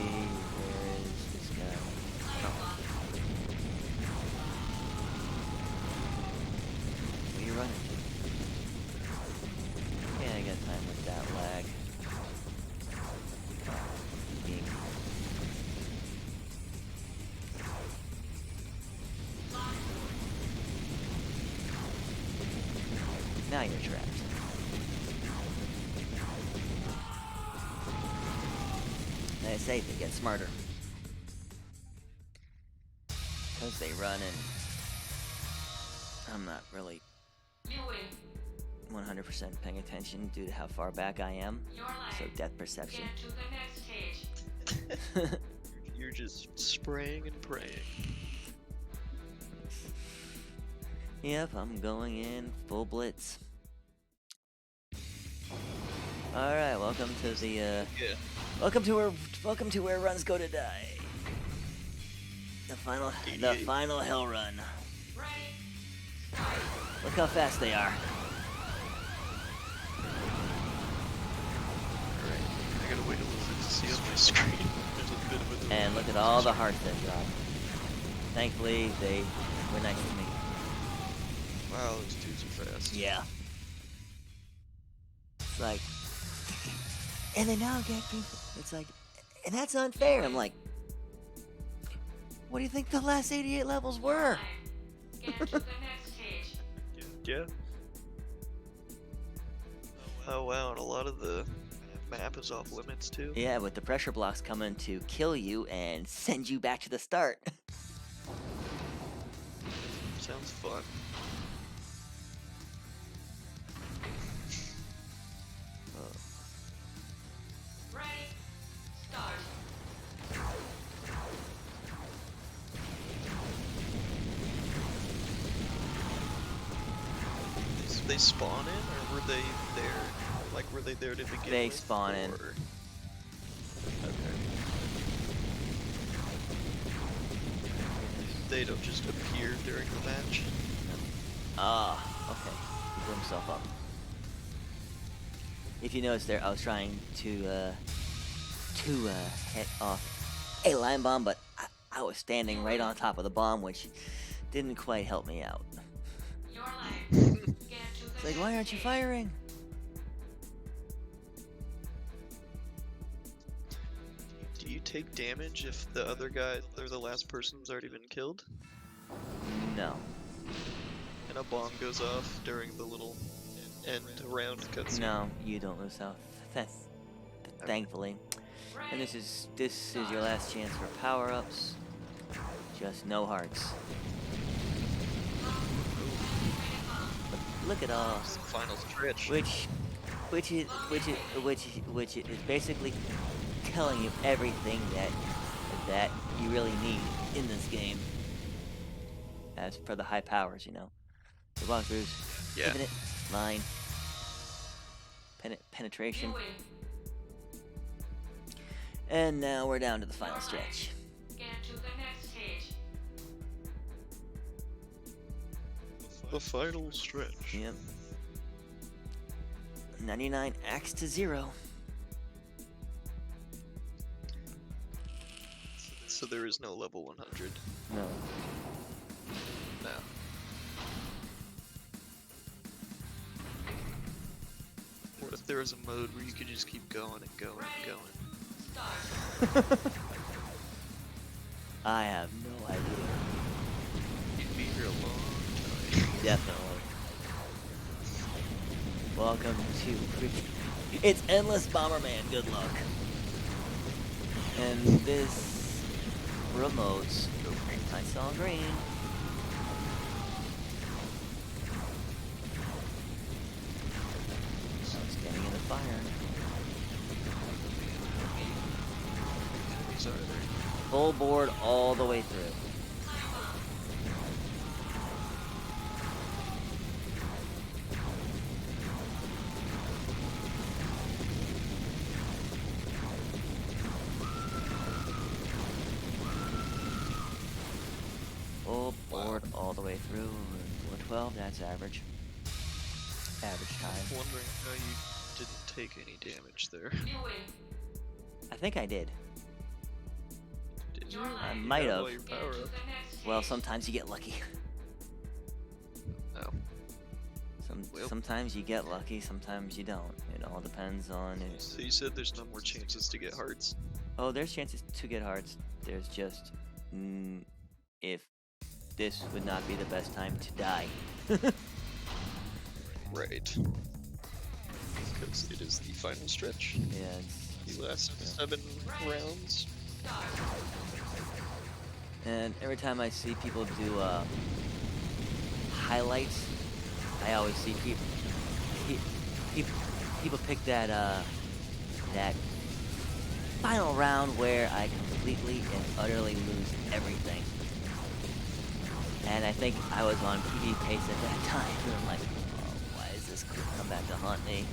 Where is this guy? Oh. Where are you running to? Yeah, I got time with that lag. Now you're trapped. They say they get smarter. Because they run and I'm not really 100% paying attention due to how far back I am. So depth perception. Get to the next stage. You're just spraying and praying. Yep, I'm going in full blitz. Alright, welcome to the welcome to where runs go to die. The final hell run. Look how fast they are. Alright, I gotta wait a little bit to see on my screen. There's a bit of a delay. And look at all the hearts that drop. Thankfully, they were nice to me. Wow, those dudes are fast. Yeah. It's like, and they now get people. It's like, and that's unfair. I'm like, what do you think the last 88 levels were? Get to the next stage. Yeah. Oh wow, and a lot of the map is off limits too. Yeah, with the pressure blocks coming to kill you and send you back to the start. Sounds fun. Ready, start. They spawn in, or were they there? Like, were they there to begin with? They spawn in. Okay. They don't just appear during the match? Ah, okay. He blew himself up. If you notice there, I was trying to hit off a line bomb, but I was standing right on top of the bomb, which didn't quite help me out. Your life. Get to the It's like, why aren't you firing? Do you take damage if the other guy, or the last person's already been killed? No. And a bomb goes off during the little end round cutscene? No, you don't lose health. Thankfully. And this is your last chance for power-ups. Just no hearts. But look at all. It's the final stretch. Which is basically telling you everything that you really need in this game. As for the high powers, you know. The walkthroughs, Yeah. line. Penetration. You win. And now we're down to the final stretch. Get to the next stage. The final stretch. Yep. 99 acts to 0. So there is no level 100. No. No. What if there was a mode where you could just keep going and going and going? Start. I have no idea. You'd be here a long time. Definitely. Welcome to it's endless Bomberman. Good luck. And this remotes. I saw green. I was getting in the fire. Enemies are there. Full board all the way through. Full board all the way through. 412, that's average. Average time. I'm wondering how you didn't take any damage there. You win. I think I did. Did you? Your I life. might You got have. all your Get power to up. the next stage. Well, sometimes you get lucky. No. Well. Sometimes you get lucky, sometimes you don't. It all depends on it. So you said there's no more chances to get hearts. Oh, there's chances to get hearts. There's just if this would not be the best time to die. Right. Because it is the final stretch. Yeah, it's, The last 7 rounds. Start. and every time I see people do highlights, I always see people pick that that final round where I completely and utterly lose everything. And I think I was on PV pace at that time, and I'm like, oh, why is this come back to haunt me?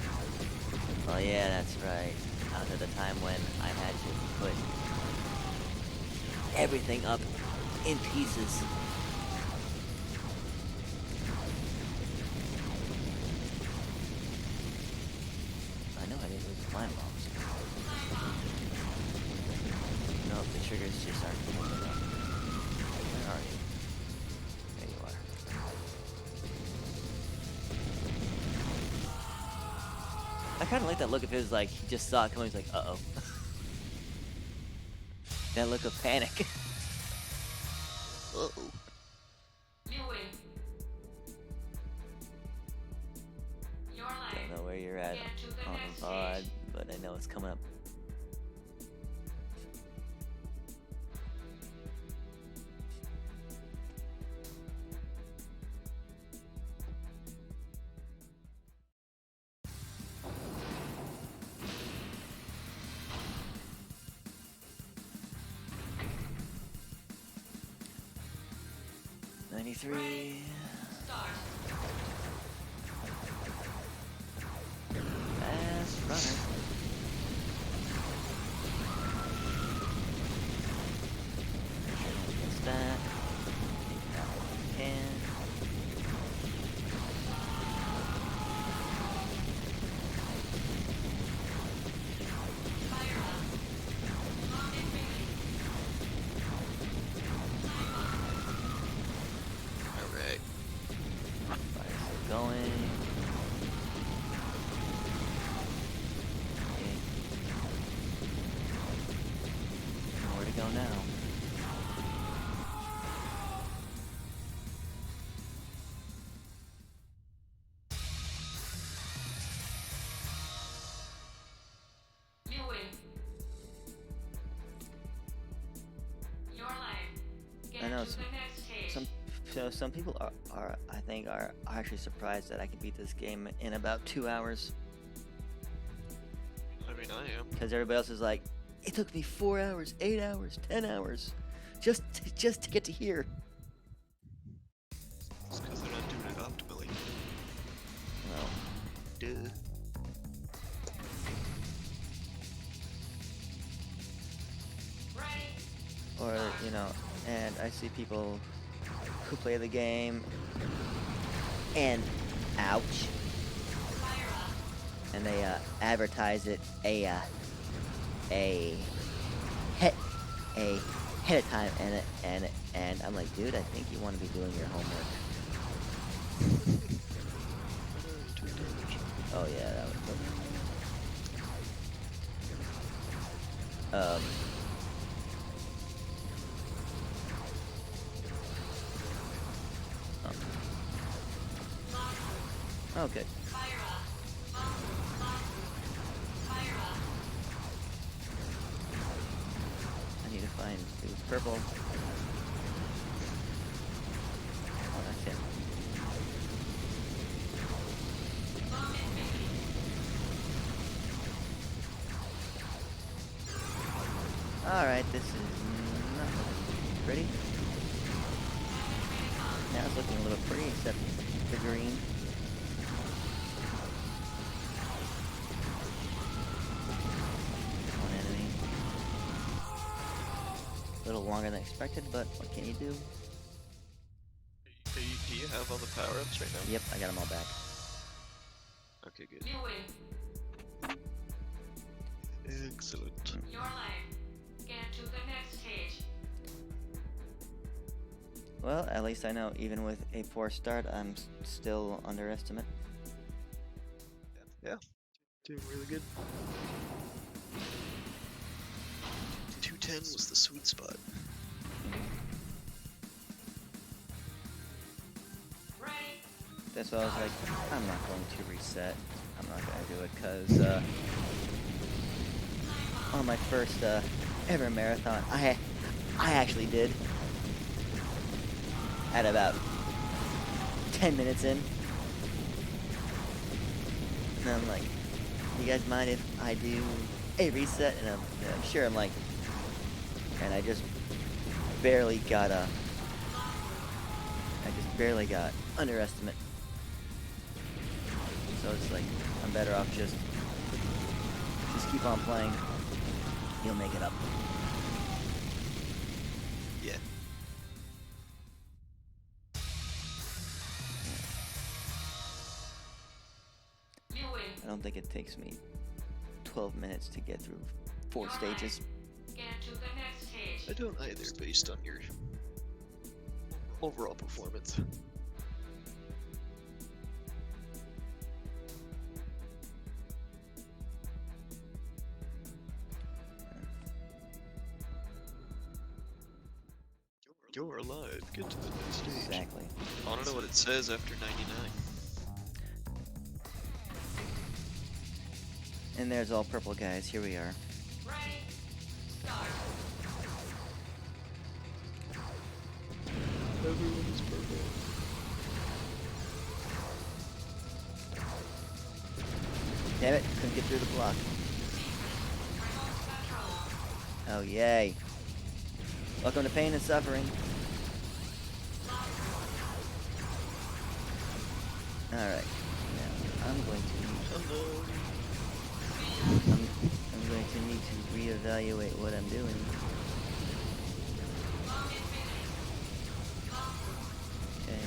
Oh yeah, that's right. That was at the time when I had to put everything up in pieces. I know I didn't lose the flying bombs. No, the triggers just aren't coming up. Where are you? There you are. I kind of like that look of his, like, he just saw it coming, he's like, uh-oh. That look of panic. Uh-oh. You win. Your life. Don't know where you're at Get to the on next the VOD, stage. but I know it's coming up. Three. Start. Fast runner. Against that. Take that one if you can. Fire up. Lock and release. Alright. Fire's still going. Okay. Where to go now? You win. Your life. Get I know, to the next stage. Some people are I think are actually surprised that I can beat this game in about 2 hours, I mean, I am. because everybody else is like, it took me 4 hours, 8 hours, 10 hours, just to get to here. It's because they're not doing it optimally. Well, duh. Ready. Or, you know, and I see people who play the game and ouch, Fire up. and they advertise it a ahead of time, and I'm like, dude, I think you want to be doing your homework. Took damage. Oh yeah, that was good. Oh, good. Fire up. Fire up. I need to find the purple. Oh, that's him. Bomb infinity. Alright, this is not looking pretty. Now it's looking a little pretty, except the green. One enemy. A little longer than expected, but what can you do? Do you have all the power-ups right now? Yep, I got them all back. Okay, good. You win. Excellent. Your life. Get to the next stage. Well, at least I know even with a poor start, I'm still underestimate. Yeah, doing really good. 210 was the sweet spot. Ready. That's why I was like, I'm not going to reset. I'm not going to do it because on my first ever marathon, I actually did. At about 10 minutes in. And I'm like, you guys mind if I do a reset? And I'm sure I'm like, and I just barely got underestimate. So it's like, I'm better off just keep on playing. You'll make it up. Yeah. You win. I don't think it takes me 12 minutes to get through 4 Your stages. life. Get to the next stage. I don't either, based on your overall performance. You're alive. Get to the next stage. Exactly. I want to know what it says after 99. And there's all purple guys. Here we are. Ready. Start. Everyone is purple. Damn it, couldn't get through the block. Remote control. Oh, yay. Welcome to pain and suffering. Alright. Now, I'm going to Hello. I'm going to need to reevaluate what I'm doing. Bomb infinity. Okay.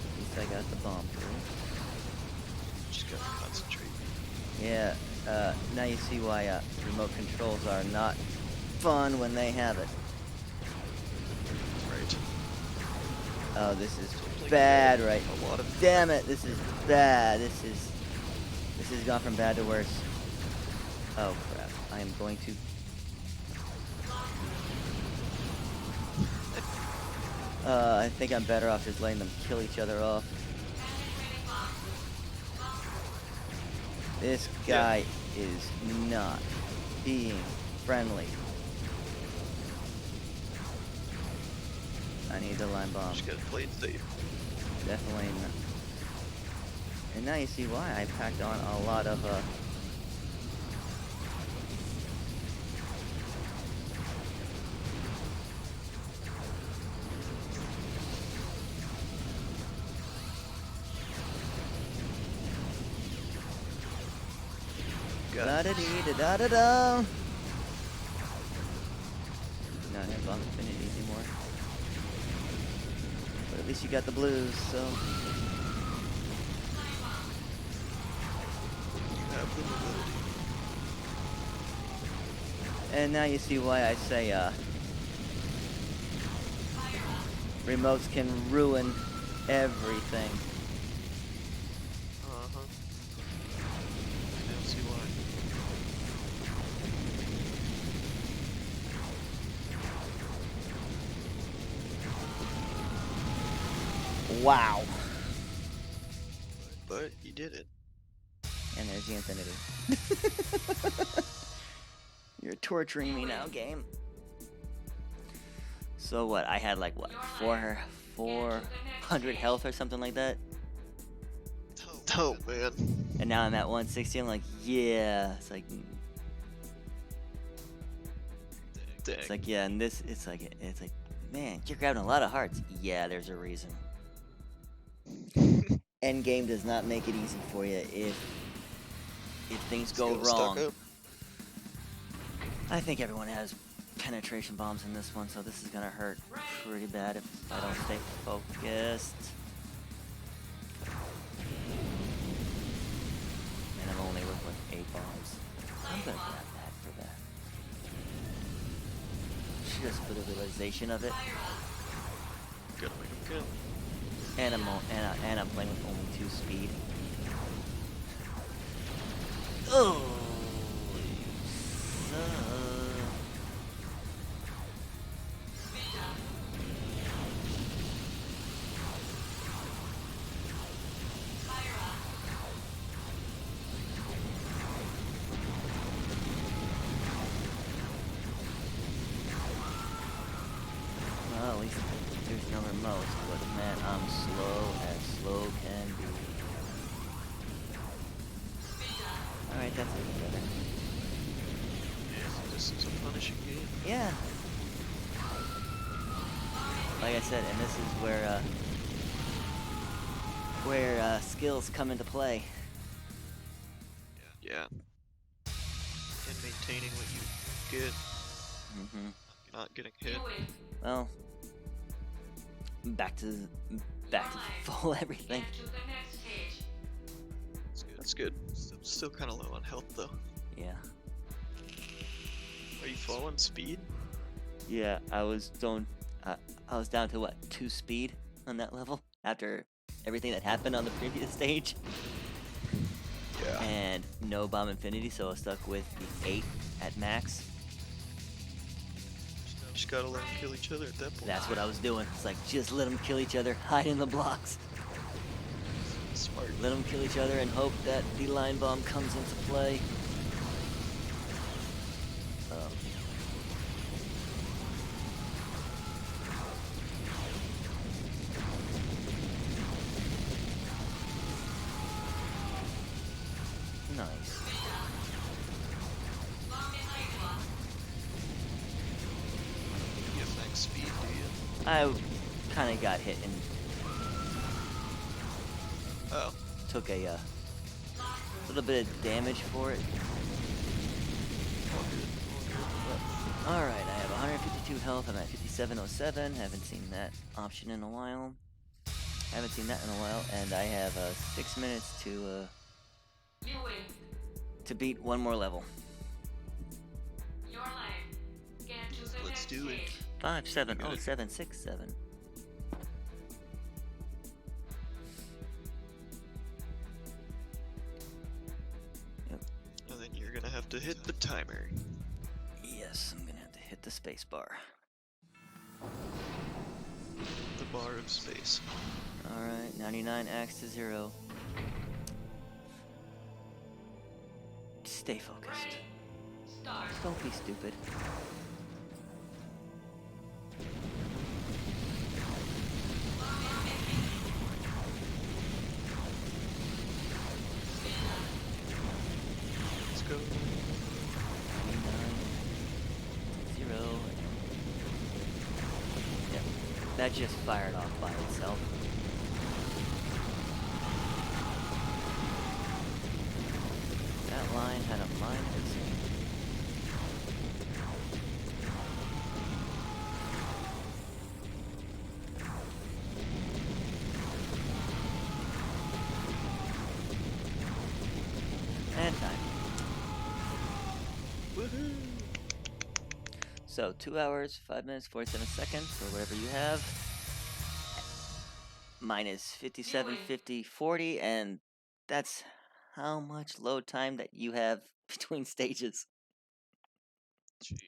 At least I got the bomb through. Just gotta concentrate. Yeah, now you see why remote controls are not fun when they have it. Right. Oh, this is Like bad, right? A lot of Damn it, this is bad. This has gone from bad to worse. Oh crap! I am going to. I think I'm better off just letting them kill each other off. This guy is not being friendly. I need the line bomb. just gotta play it safe. Definitely not. And now you see why I packed on a lot of Got Da it. da dee da da da da. Not have bomb infinity anymore. But at least you got the blues, so. You have the mobility. And now you see why I say remotes can ruin everything. Uh-huh. I don't see why. Wow. But you did it. And there's the infinity. You're torturing me now, game. So what? I had like what, 400 health or something like that, Oh man. and now I'm at 160. I'm like, yeah. It's like, Dang. yeah. And this, it's like, man, you're grabbing a lot of hearts. Yeah, there's a reason. Endgame does not make it easy for you if things go Skill wrong. stuck up. I think everyone has penetration bombs in this one, so this is gonna hurt pretty bad if I don't stay focused. And I'm only working with 8 bombs. I'm gonna grab that for that. Just for the realization of it. Gotta make him count. And I'm playing with only 2 speed. Oh, you suck. Well, at least there's no remote, but man, I'm slow as slow can be. Alright, that's a little better. Yeah, this is a punishing game. Yeah. Like I said, and this is where skills come into play. Yeah. And maintaining what you get, Mm-hmm. not getting hit. Well, back to full everything. Get to the next stage. That's good. Still kind of low on health though. Yeah. Are you falling speed? Yeah, I was down to what, 2 speed on that level after everything that happened on the previous stage, Yeah. and no bomb infinity, so I was stuck with the 8 at max. Just gotta let them kill each other at that point. That's what I was doing. It's like, just let them kill each other, hide in the blocks, Smart. let them kill each other, and hope that the line bomb comes into play. Nice. You have max speed, do you? I kind of got hit and Oh. took a little bit of damage for it. All good. Alright, I have 152 health. I'm at 5707. Haven't seen that option in a while. And I have 6 minutes You win. to beat one more level. Your life. Get to the Let's next do it. stage. 570767. And then you're gonna have to hit the timer. Yes, I'm gonna have to hit the space bar. The bar of space. Alright, 99 acts to 0. Stay focused. Ready. Start. Don't be stupid. Let's go. 99 0. Yep. That just fired off by itself. That line had a mile So 2 hours, 5 minutes, 47 seconds, or whatever you have. Minus 57, 50, 40, and that's how much load time that you have between stages.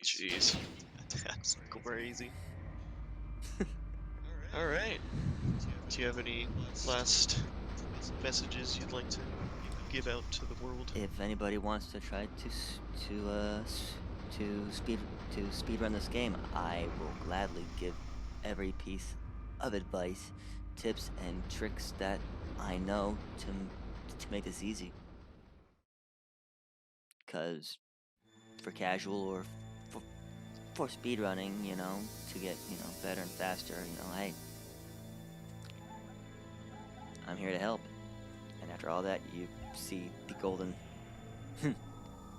Jeez. That's crazy. Alright. Do you have any last messages you'd like to give out to the world? If anybody wants to try to speedrun this game, I will gladly give every piece of advice, tips, and tricks that I know to make this easy. Cause for casual or for speedrunning, you know, to get better and faster, I'm here to help. And after all that, you see the golden.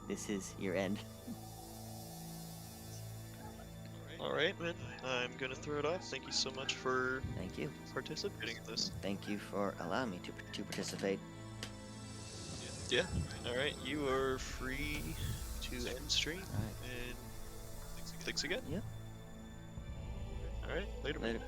This is your end. Alright, man. I'm gonna throw it off. Thank you so much for Thank you. participating in this. Thank you for allowing me to participate. Yeah. Alright, you are free to end stream. Alright. And thanks again. Yep. Alright, later. Later.